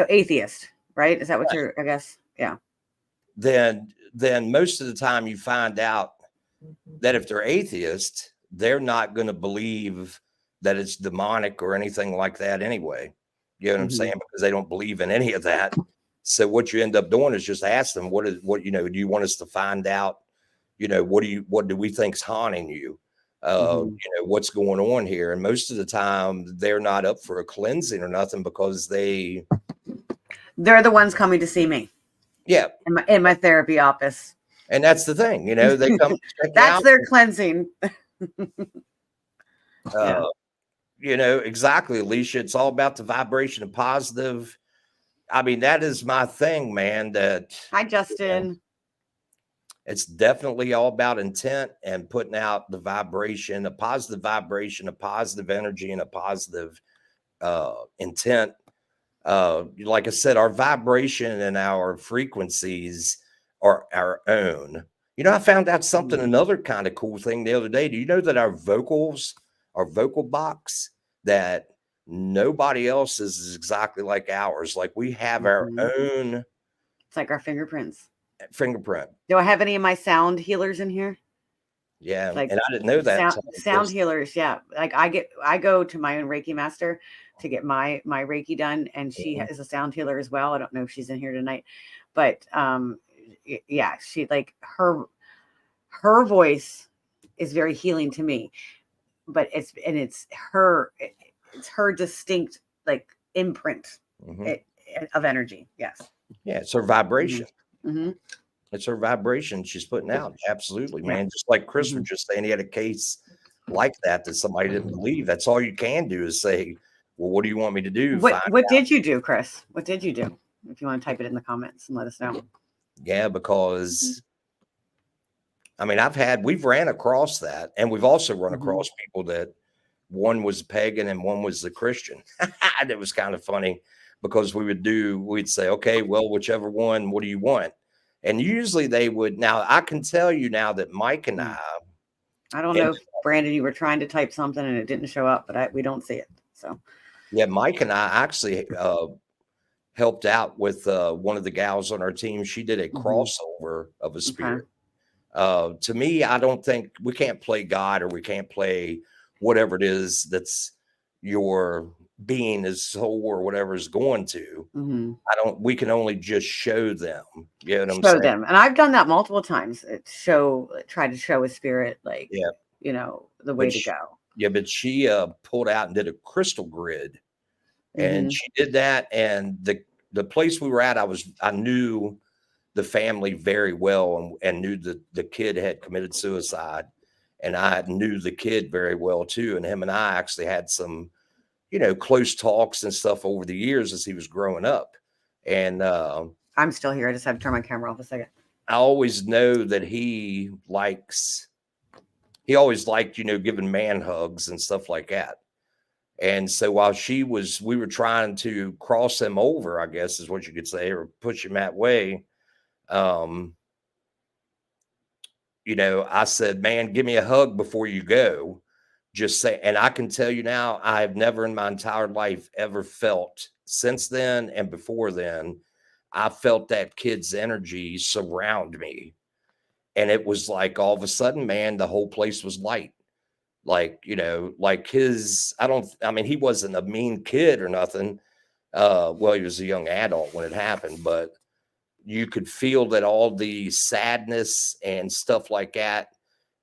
atheist, right? Is that what you're, I guess? Yeah. Then most of the time you find out that if they're atheist, they're not going to believe that it's demonic or anything like that anyway. You know what I'm saying? Because they don't believe in any of that. So what you end up doing is just ask them, what, you know, do you want us to find out, you know, what do we think's haunting you? You know, what's going on here? And most of the time they're not up for a cleansing or nothing, because they're the ones coming to see me. Yeah. In my therapy office. And that's the thing, you know, they come check that's out. Their cleansing. you know, exactly, Alicia. It's all about the vibration of positive. I mean, that is my thing, man. That Hi, Justin. it's definitely all about intent and putting out the vibration, a positive vibration, a positive energy, and a positive intent. Like I said, our vibration and our frequencies are our own. You know, I found out something, another kind of cool thing the other day. Do you know that our vocals, our vocal box, that nobody else is exactly like ours? Like we have our own It's like our fingerprints. fingerprint. Do I have any of my sound healers in here? Yeah, Like and I didn't know that. sound healers. Yeah, like I go to my own Reiki master to get my Reiki done, and she is a sound healer as well. I don't know if she's in here tonight, but yeah, she like her voice is very healing to me, but it's her distinct like imprint of energy. Yes. Yeah, it's her vibration. Mm-hmm. It's her vibration she's putting out. Absolutely, man. Just like Chris was just saying, he had a case like that somebody didn't believe. That's all you can do is say, well, what do you want me to do? What did you do, Chris? What did you do? If you want to type it in the comments and let us know. Yeah, because I mean, we've ran across that, and we've also run across people that one was pagan and one was the Christian. And it was kind of funny because we'd say, okay, well, whichever one, what do you want? And usually they would. Now I can tell you now that Mike and I don't know if Brandon, you were trying to type something and it didn't show up, but we don't see it. So yeah, Mike and I actually helped out with one of the gals on our team. She did a crossover of a spirit. To me, I don't think we can't play God or we can't play whatever it is that's your being, his soul, or whatever is going to. We can only just show them. You know what I'm saying? Show them. And I've done that multiple times. Try to show a spirit, like, you know, the way to go. Yeah, but she pulled out and did a crystal grid. And she did that. And the place we were at, I knew the family very well and knew that the kid had committed suicide. And I knew the kid very well too. And him and I actually had some, you know, close talks and stuff over the years as he was growing up. And I'm still here. I just had to turn my camera off a second. I always know that he always liked, you know, giving man hugs and stuff like that. And so while we were trying to cross him over, I guess is what you could say, or push him that way. You know, I said, man, give me a hug before you go. Just say, and I can tell you now, I have never in my entire life ever felt, since then and before then, I felt that kid's energy surround me. And it was like all of a sudden, man, the whole place was light. Like, you know, like I mean, he wasn't a mean kid or nothing. Well, he was a young adult when it happened, but you could feel that all the sadness and stuff like that,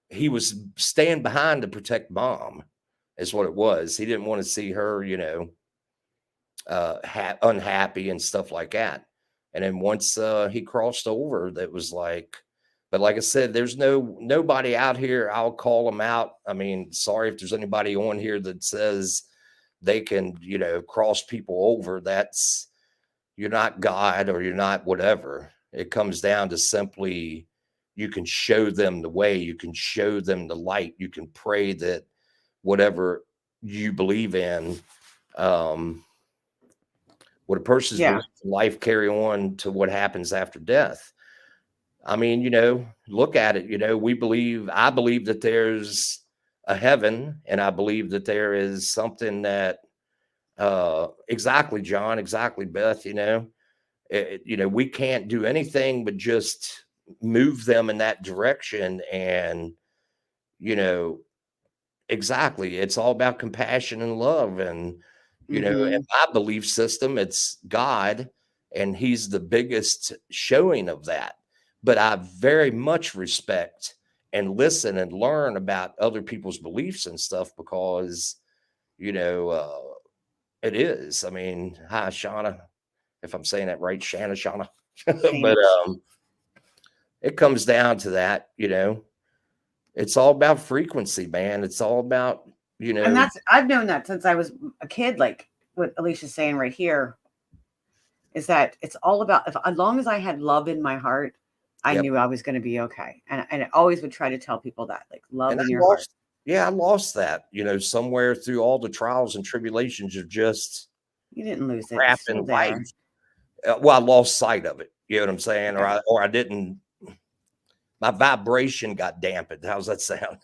he was staying behind to protect mom, is what it was. He didn't want to see her, you know, unhappy and stuff like that. And then once he crossed over, that was like, but like I said, there's nobody out here. I'll call them out. I mean, sorry if there's anybody on here that says they can, you know, cross people over. You're not God or you're not whatever. It comes down to simply, you can show them the way, you can show them the light, you can pray that whatever you believe in, what a person's belief in life carry on to what happens after death. I mean, you know, look at it, you know, I believe that there's a heaven, and I believe that there is something that, exactly, John, exactly, Beth, you know, you know, we can't do anything but just move them in that direction. And, you know, exactly, it's all about compassion and love. And, you know, in my belief system, it's God, and he's the biggest showing of that. But I very much respect and listen and learn about other people's beliefs and stuff because, you know, it is. I mean, hi, Shauna, if I'm saying that right, Shauna. But it comes down to that, you know. It's all about frequency, man. It's all about you And know, I've known that since I was a kid. Like what Alicia's saying right here is that it's all about, as long as I had love in my heart, I yep. knew I was going to be okay. And I always would try to tell people that, like, love And I in your heart. lost, yeah, I lost that, somewhere through all the trials and tribulations of just You didn't lose it. crap It's in still there. life. Well, I lost sight of it. You know what I'm saying? Okay. Or I didn't. My vibration got dampened. How's that sound?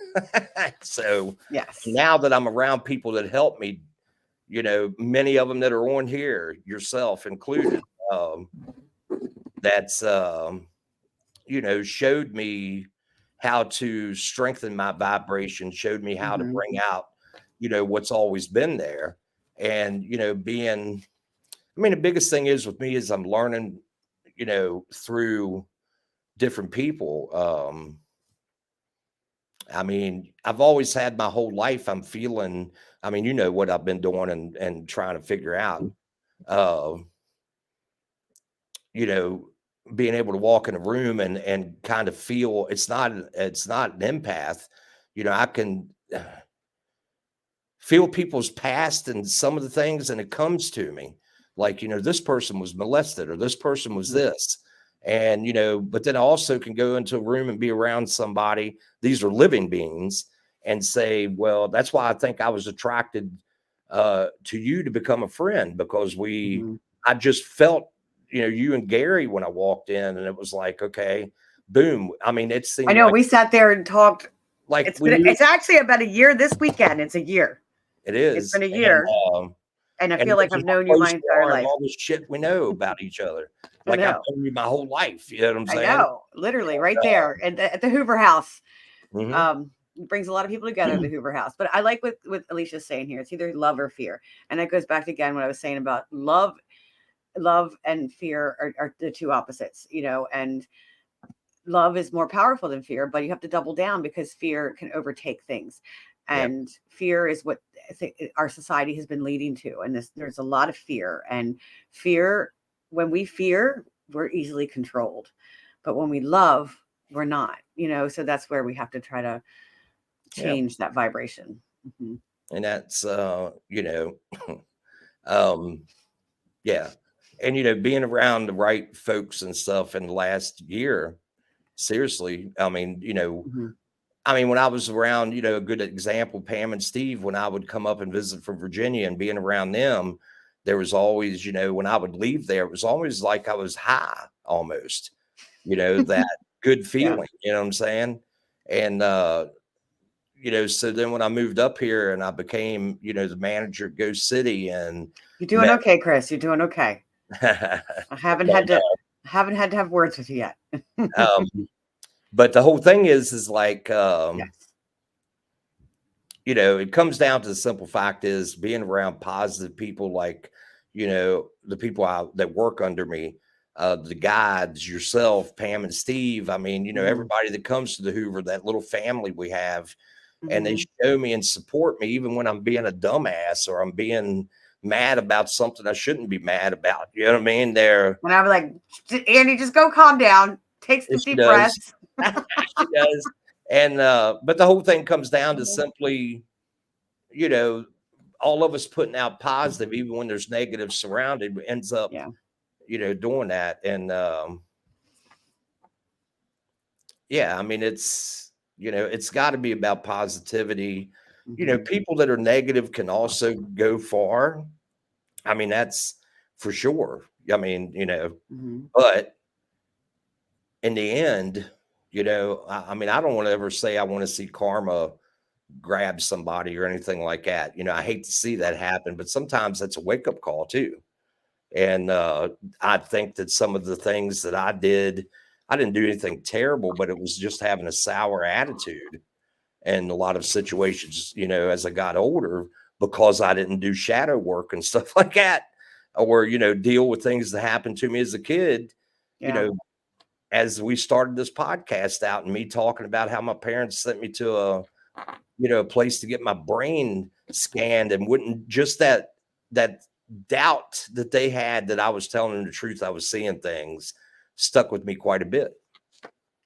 So Yes. now that I'm around people that help me, many of them that are on here, yourself included, that's showed me how to strengthen my vibration, showed me how to Hmm. bring out, what's always been there. And, the biggest thing is with me is I'm learning, through different people. I've always had my whole life, I'm feeling, what I've been doing and trying to figure out, uh, you know, being able to walk in a room and kind of feel it's not an empath. I can feel people's past and some of the things, and it comes to me like, this person was molested or this person was this. And, but then I also can go into a room and be around somebody, these are living beings, and say, well, that's why I think I was attracted to you to become a friend, because Hmm. I just felt, you and Gary when I walked in, and it was like, okay, boom. It I seemed know we sat there and talked. like we knew It's actually about a year this weekend. It's a year. it It's is. been a And, year. And I and feel this like is I've how known you my close we entire are and life. all this shit we know about each other. I Like I've know. known you my whole life. You know what I'm I saying? know. Literally right there at the Hoover House. Mhm. It brings a lot of people together, the Hoover House. But I like what Alicia's saying here. It's either love or fear. And that goes back to, again, what I was saying about love and fear are the two opposites, and love is more powerful than fear, but you have to double down because fear can overtake things. Yep. And fear is what I think our society has been leading to. And there's a lot of fear. And when we fear, we're easily controlled. But when we love, we're not, so that's where we have to try to Yep. change that vibration. Mhm. And that's um yeah. And being around the right folks and stuff in the last year, seriously, Mhm. when I was around, a good example, Pam and Steve, when I would come up and visit from Virginia and being around them, there was always, when I would leave there, it was always like I was high almost, that good Yeah. feeling, you know what I'm saying? And, so then when I moved up here and I became, the manager at Ghost City and You're doing met, okay, Chris. You're doing okay. I haven't but, had to have words with you yet. but the whole thing is like, Yes. it comes down to the simple fact is being around positive people, like, the people that work under me, the guides, yourself, Pam and Steve. Mhm. Everybody that comes to the Hoover, that little family we have, and they Mhm. show me and support me, even when I'm being a dumbass or I'm being mad about something I shouldn't be mad about. You know what I mean? And I was like, Andy, just go calm down. Take some She deep does. breaths. She does. And, but the whole thing comes down to Mhm. simply, you know, all of us putting out positive, even when there's negative surrounded, ends up, Yeah. doing that. And yeah, it's got to be about positivity. Mhm. People that are negative can also go far. That's for sure. Mhm. But in the end, I don't want to ever say I want to see karma grab somebody or anything like that. I hate to see that happen, but sometimes that's a wake up call too. And I think that some of the things that I didn't do anything terrible, but it was just having a sour attitude in a lot of situations, as I got older, because I didn't do shadow work and stuff like that, or, deal with things that happened to me as a kid, you Yeah. know, as we started this podcast out and me talking about how my parents sent me to a place to get my brain scanned, and wouldn't just that doubt that they had that I was telling them the truth, I was seeing things, stuck with me quite a bit,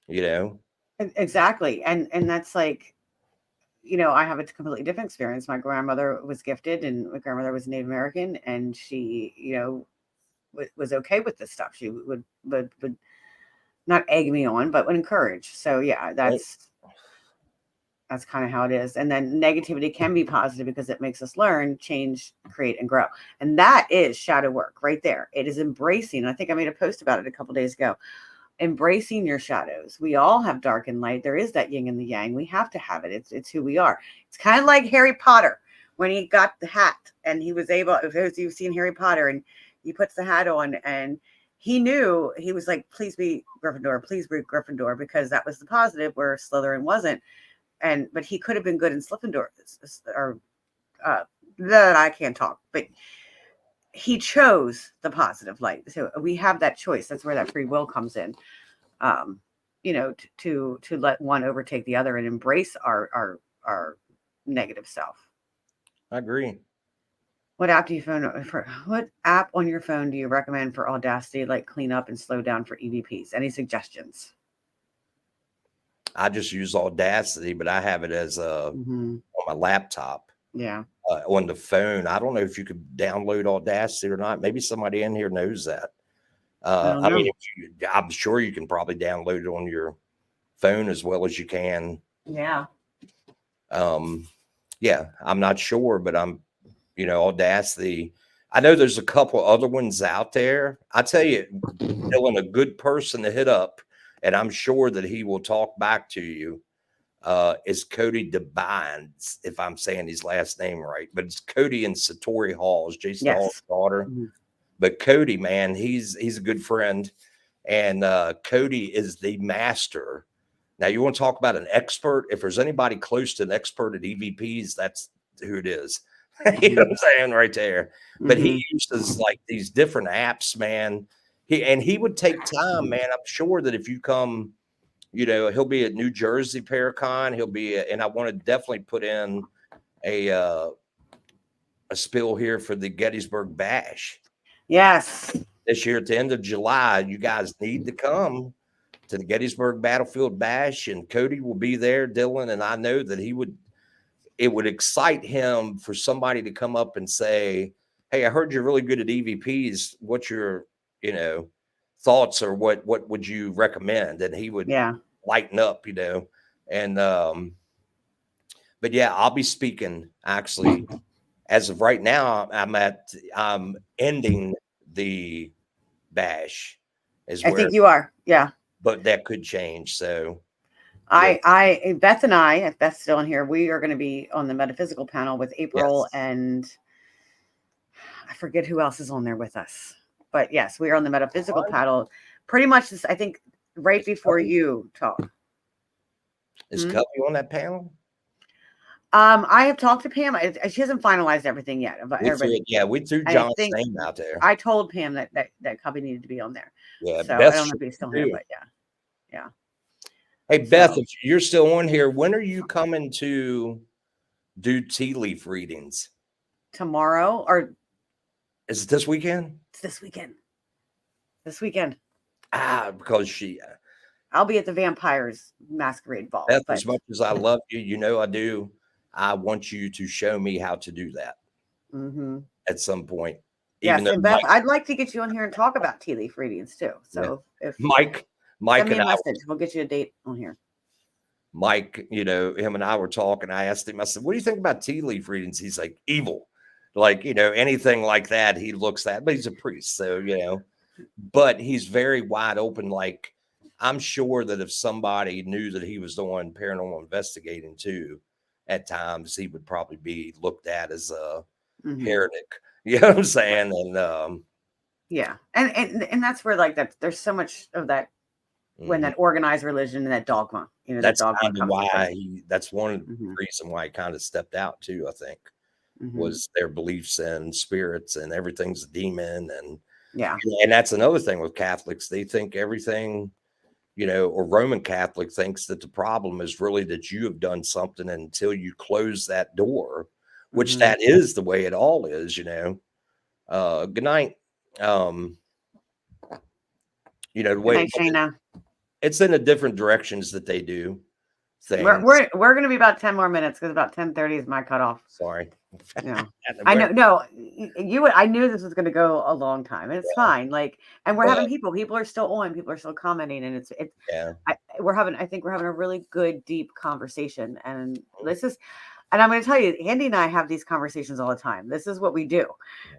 you know? Exactly. And that's like, I have a completely different experience. My grandmother was gifted, and my grandmother was Native American, and she, was okay with this stuff. She would not egg me on, but would encourage. So yeah, Right. that's kind of how it is. And then negativity can be positive because it makes us learn, change, create, and grow. And that is shadow work right there. It is embracing. I think I made a post about it a couple days ago. Embracing your shadows. We all have dark and light. There is that yin and the yang. We have to have it. It's who we are. It's kind of like Harry Potter when he got the hat and he was able, if those you've seen Harry Potter and he puts the hat on and he knew, he was like, please be Gryffindor, please be Gryffindor, because that was the positive where Slytherin wasn't. But he could have been good in Slyffindor or that I can't talk, but he chose the positive light. So we have that choice. That's where that free will comes in. Um, to let one overtake the other and embrace our negative self. I agree. What app on your phone do you recommend for Audacity, like clean up and slow down for EVPs? Any suggestions? I just use Audacity, but I have it as on my laptop. Yeah. On the phone. I don't know if you could download Audacity or not. Maybe somebody in here knows that. I don't I know. mean, I'm sure you can probably download it on your phone as well as you can. Yeah. Yeah, I'm not sure, but Audacity. I know there's a couple other ones out there. I tell you, Dylan, a good person to hit up, and I'm sure that he will talk back to you. Is Cody Devines, if I'm saying his last name right, but it's Cody and Satori Halls, Jason Hall's Yes. daughter. But Cody, man, he's a good friend, and Cody is the master. Now, you want to talk about an expert? If there's anybody close to an expert at EVPs, that's who it is. You know what I'm saying right there. But he uses like these different apps, man. He would take time, man. I'm sure that if you come, he'll be at New Jersey Paracon. He'll be, and I want to definitely put in a spill here for the Gettysburg Bash. Yes. This year at the end of July. You guys need to come to the Gettysburg Battlefield Bash, and Cody will be there, Dylan, and I know that it would excite him for somebody to come up and say, hey, I heard you're really good at EVPs. What's your, thoughts, or what would you recommend? And he would lighten up, and but yeah, I'll be speaking actually as of right now. I'm ending the bash is I where, think you are. Yeah. but that could change. So Beth and I, if Beth's still in here, we are going to be on the metaphysical panel with April yes. and I forget who else is on there with us. But yes, we are on the metaphysical panel. Pretty much this, I think, right before you talk. Is Cubby on that panel? I have talked to Pam. She hasn't finalized everything yet. We threw John's name out there. I told Pam that Cubby needed to be on there. Yeah, so Beth, I don't know if he's still here, but yeah. Hey, Beth, if you're still on here, when are you coming to do tea leaf readings? Tomorrow, or is it this weekend? It's this weekend. Because I'll be at the Vampires Masquerade Ball. Beth, as much as I love you, I do. I want you to show me how to do that at some point. Yes, and Beth, I'd like to get you on here and talk about tea leaf readings too. So if Mike send me a message, we'll get you a date on here. Mike, him and I were talking. I asked him, I said, what do you think about tea leaf readings? He's like, evil. Like, anything like that, he looks at, but he's a priest. So, but he's very wide open. Like, I'm sure that if somebody knew that he was doing paranormal investigating too, at times he would probably be looked at as a heretic. You know what I'm saying? And yeah, and that's where like that. There's so much of that when that organized religion and that dogma. That's kind of why that's one of the reason why he kind of stepped out too. I think was their beliefs in spirits and everything's a demon, and that's another thing with Catholics. They think everything. Or Roman Catholic thinks that the problem is really that you have done something until you close that door, which that is the way it all is, good night. The way Shayna. It's in the different directions that they do. things. We're going to be about 10 more minutes because about 10:30 is my cutoff. Sorry. No, I know. No, I knew this was going to go a long time. It's fine. Like, and we're having people. People are still on. People are still commenting, and it's. Yeah. I think we're having a really good, deep conversation, and this is. And I'm going to tell you, Andy and I have these conversations all the time. This is what we do.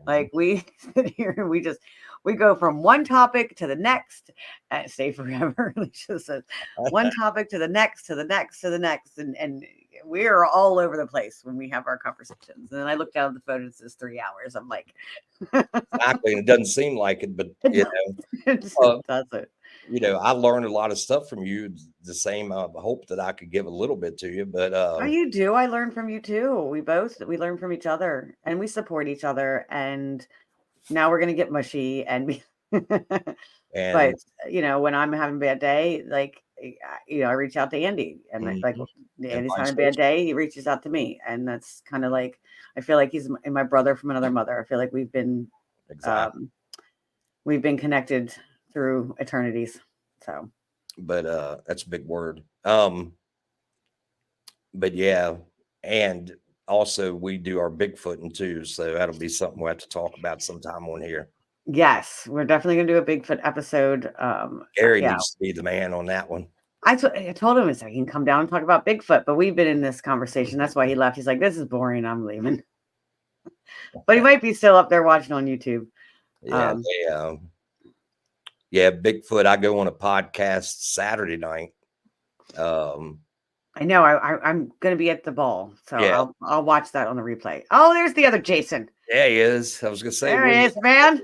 Like, we sit here and we go from one topic to the next and stay forever. Alicia says, one topic to the next, to the next, to the next. And we are all over the place when we have our conversations. And then I look down at the phone and it says 3 hours. I'm like, exactly. And it doesn't seem like it, but it doesn't. You know, I learned a lot of stuff from you. The same hope that I could give a little bit to you, but Oh, you do. I learn from you too. We learn from each other and we support each other. And now we're gonna get mushy and but you know, when I'm having a bad day, like I reach out to Andy and like Andy's having a bad day, he reaches out to me. And that's kind of like I feel like he's my brother from another mother. I feel like we've been connected through eternities. So but that's a big word. But yeah, and also we do our Bigfooting too, so that'll be something we'll have to talk about sometime on here. Yes, we're definitely gonna do a Bigfoot episode. Gary needs to be the man on that one. I told him he can come down and talk about Bigfoot, but we've been in this conversation. That's why he left. He's like, "This is boring. I'm leaving." But he might be still up there watching on YouTube. Yeah, yeah, Bigfoot. I go on a podcast Saturday night. I know. I'm going to be at the ball, so yeah. I'll watch that on the replay. Oh, there's the other Jason. Yeah, he is. I was going to say there he is, man.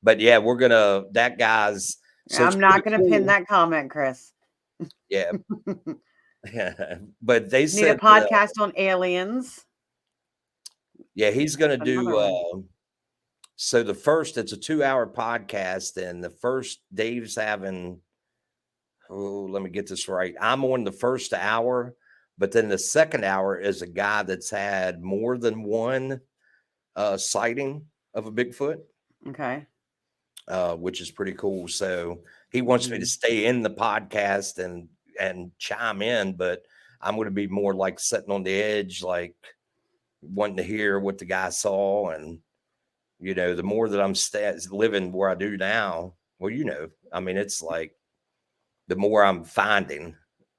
But yeah, we're gonna that guy's. So I'm not going to pin that comment, Chris. Yeah, but they said need a podcast on aliens. Yeah, he's going to do. So the first, it's a 2-hour podcast, and the first Dave's having. Oh, let me get this right. I'm on the first hour, but then the second hour is a guy that's had more than one sighting of a Bigfoot. Okay. Which is pretty cool. So he wants me to stay in the podcast and chime in, but I'm going to be more like sitting on the edge, like wanting to hear what the guy saw. And, you know, the more that I'm living where I do now, well, you know, I mean, it's like the more I'm finding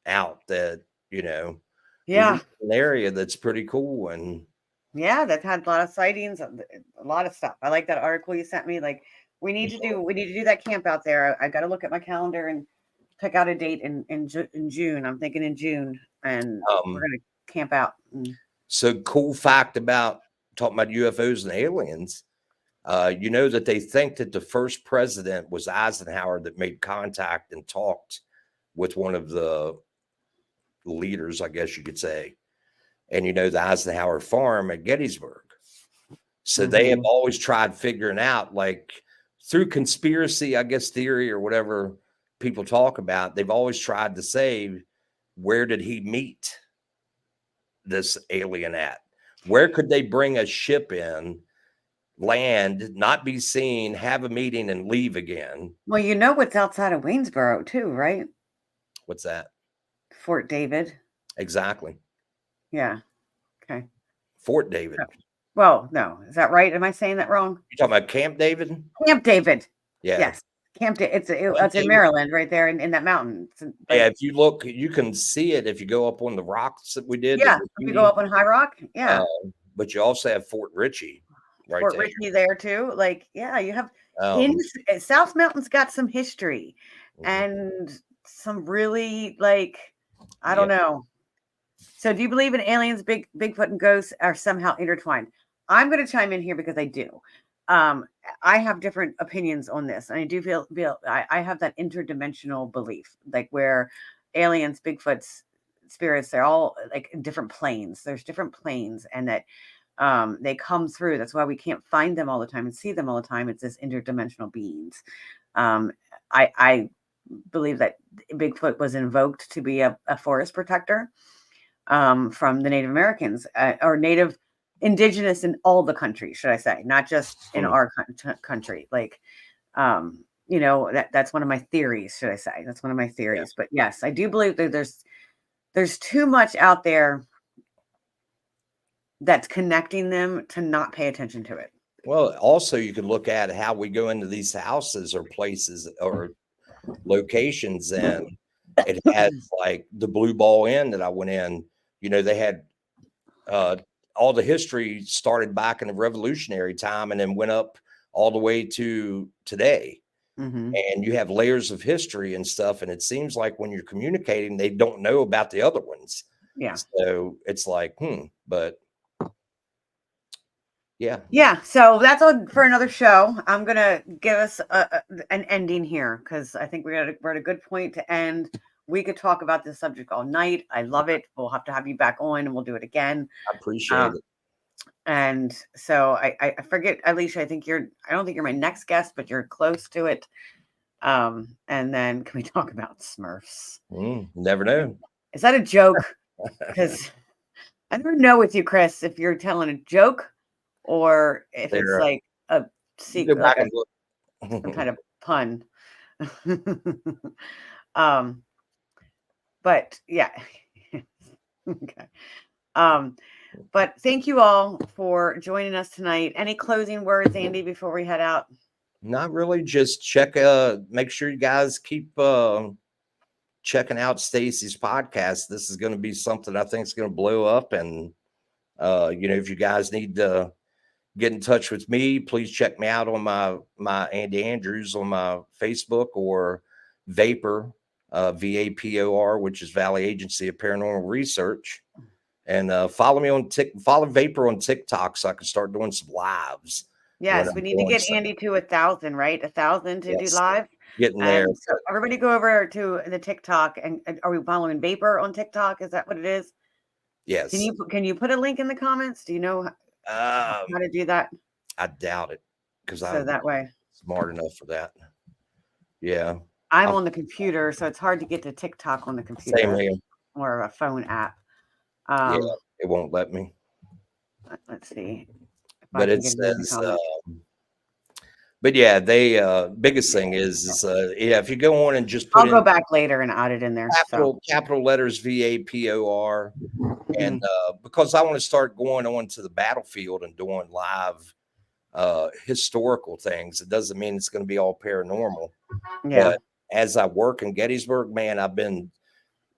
out that, you know, yeah, an area that's pretty cool. And yeah, that had a lot of sightings, a lot of stuff. I like that article you sent me. Like we need to do that camp out there. I got to look at my calendar and pick out a date in June. I'm thinking in June, and we're going to camp out. So cool fact about talking about UFOs and aliens. You know that they think that the first president was Eisenhower that made contact and talked with one of the leaders, I guess you could say. And you know, the Eisenhower farm at Gettysburg. So they have always tried figuring out, like through conspiracy, I guess, theory or whatever people talk about, they've always tried to say, where did he meet this alien at? Where could they bring a ship in, land, not be seen, have a meeting, and leave again? Well, you know what's outside of Waynesboro too, right? What's that? Fort David. Exactly. Yeah. Okay. Fort David. Oh. Well, no. Is that right? Am I saying that wrong? You talking about Camp David? Camp David. Yeah. Yes. Camp David. It's in Maryland, right there in that mountain. Yeah, if you look, you can see it if you go up on the rocks that we did. Yeah, if you go up on High Rock. Yeah. But you also have Fort Ritchie. Right Fort there. Ritchie there too. Like, yeah, you have South Mountain's got some history and some really like I don't know. So do you believe in aliens, Bigfoot and ghosts are somehow intertwined? I'm going to chime in here because I do. I have different opinions on this. And I do feel I have that interdimensional belief, like where aliens, Bigfoot's spirits, they're all like different planes. There's different planes and that they come through. That's why we can't find them all the time and see them all the time. It's this interdimensional beings. I believe that Bigfoot was invoked to be a forest protector from the Native Americans or Native indigenous in all the countries, should I say, not just in our country. Like, you know, that's one of my theories, should I say. That's one of my theories. But yes, I do believe that there's there's too much out there that's connecting them to not pay attention to it. Well, also you can look at how we go into these houses or places or locations, and it has like the Blue Ball Inn that I went in. You know, they had all the history started back in the Revolutionary time and then went up all the way to today. Mm-hmm. And you have layers of history and stuff. And it seems like when you're communicating, they don't know about the other ones. Yeah. So it's like, but yeah. Yeah. So that's all for another show. I'm going to give us an ending here because I think we're at a good point to end. We could talk about this subject all night. I love it. We'll have to have you back on and we'll do it again. I appreciate it. And so I forget, Alicia, I don't think you're my next guest, but you're close to it. And then can we talk about Smurfs? Never know. Is that a joke? Because I never know with you, Chris, if you're telling a joke or if it's like a secret, like some kind of pun. But yeah. Okay. But thank you all for joining us tonight. Any closing words, Andy, before we head out? Not really. Just make sure you guys keep checking out Stacy's podcast. This is going to be something I think is going to blow up. And, if you guys need to get in touch with me, please check me out on my Andy Andrews on my Facebook or Vapor, VAPOR, which is Valley Agency of Paranormal Research. And follow Vapor on TikTok so I can start doing some lives. Yes, we need to get Andy to 1,000, right? 1,000 to do live. Getting there. So everybody go over to the TikTok. And are we following Vapor on TikTok? Is that what it is? Yes. Can you put a link in the comments? Do you know how to do that? I doubt it because I'm that way smart enough for that. Yeah. I'm on the computer, so it's hard to get to TikTok on the computer. Same here. Or a phone app. Yeah, it won't let me. Let's see. But it says, but yeah, they biggest thing is if you go on and just I'll go back later and add it in there. Capital letters VAPOR, and because I want to start going on to the battlefield and doing live historical things. It doesn't mean it's going to be all paranormal. Yeah. But as I work in Gettysburg, man, I've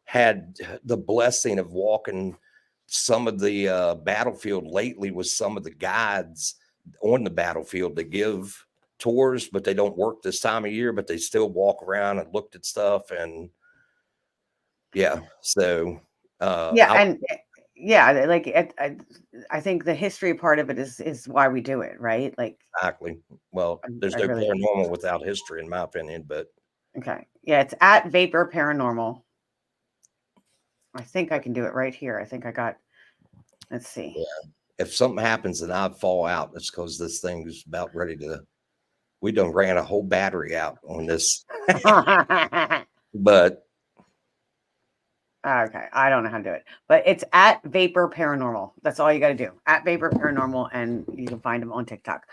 had the blessing of walking some of the battlefield lately with some of the guides on the battlefield that give tours, but they don't work this time of year, but they still walk around and looked at stuff. And so I think the history part of it is why we do it, right? Like exactly. Well, there's no paranormal without history, in my opinion. But okay, yeah, it's at Vapor Paranormal. I think I can do it right here. I think I got. Let's see. Yeah. If something happens and I fall out, it's because this thing is about ready to. We done ran a whole battery out on this, but. Okay, I don't know how to do it, but it's at Vapor Paranormal. That's all you got to do. At Vapor Paranormal, and you can find them on TikTok.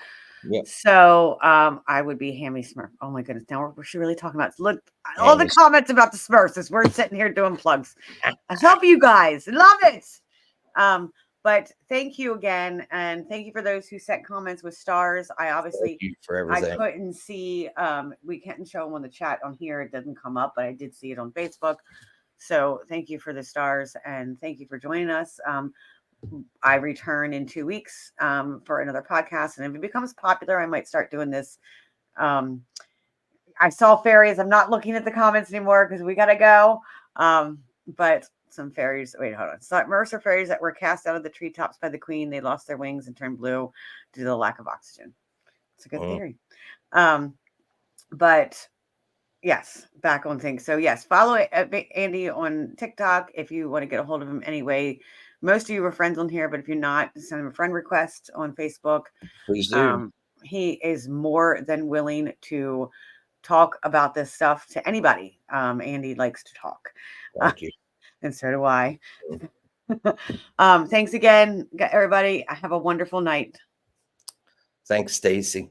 Yeah. So I would be Hammy Smurf. Oh my goodness! Now we're really talking about look all the comments about the Smurfs as we're sitting here doing plugs. I love you guys. Love it. But thank you again, and thank you for those who sent comments with stars. I obviously I couldn't see. We can't show them on the chat on here. It doesn't come up, but I did see it on Facebook. So thank you for the stars and thank you for joining us. I return in 2 weeks for another podcast. And if it becomes popular, I might start doing this. I saw fairies. I'm not looking at the comments anymore because we got to go. But some fairies. Wait, hold on. Smurfs are fairies that were cast out of the treetops by the queen. They lost their wings and turned blue due to the lack of oxygen. It's a good theory. But yes, back on things. So yes, follow Andy on TikTok if you want to get a hold of him anyway. Most of you are friends on here, but if you're not, send him a friend request on Facebook. Please do. He is more than willing to talk about this stuff to anybody. Andy likes to talk. Thank you. And so do I. Thanks again, everybody. Have a wonderful night. Thanks, Stacy.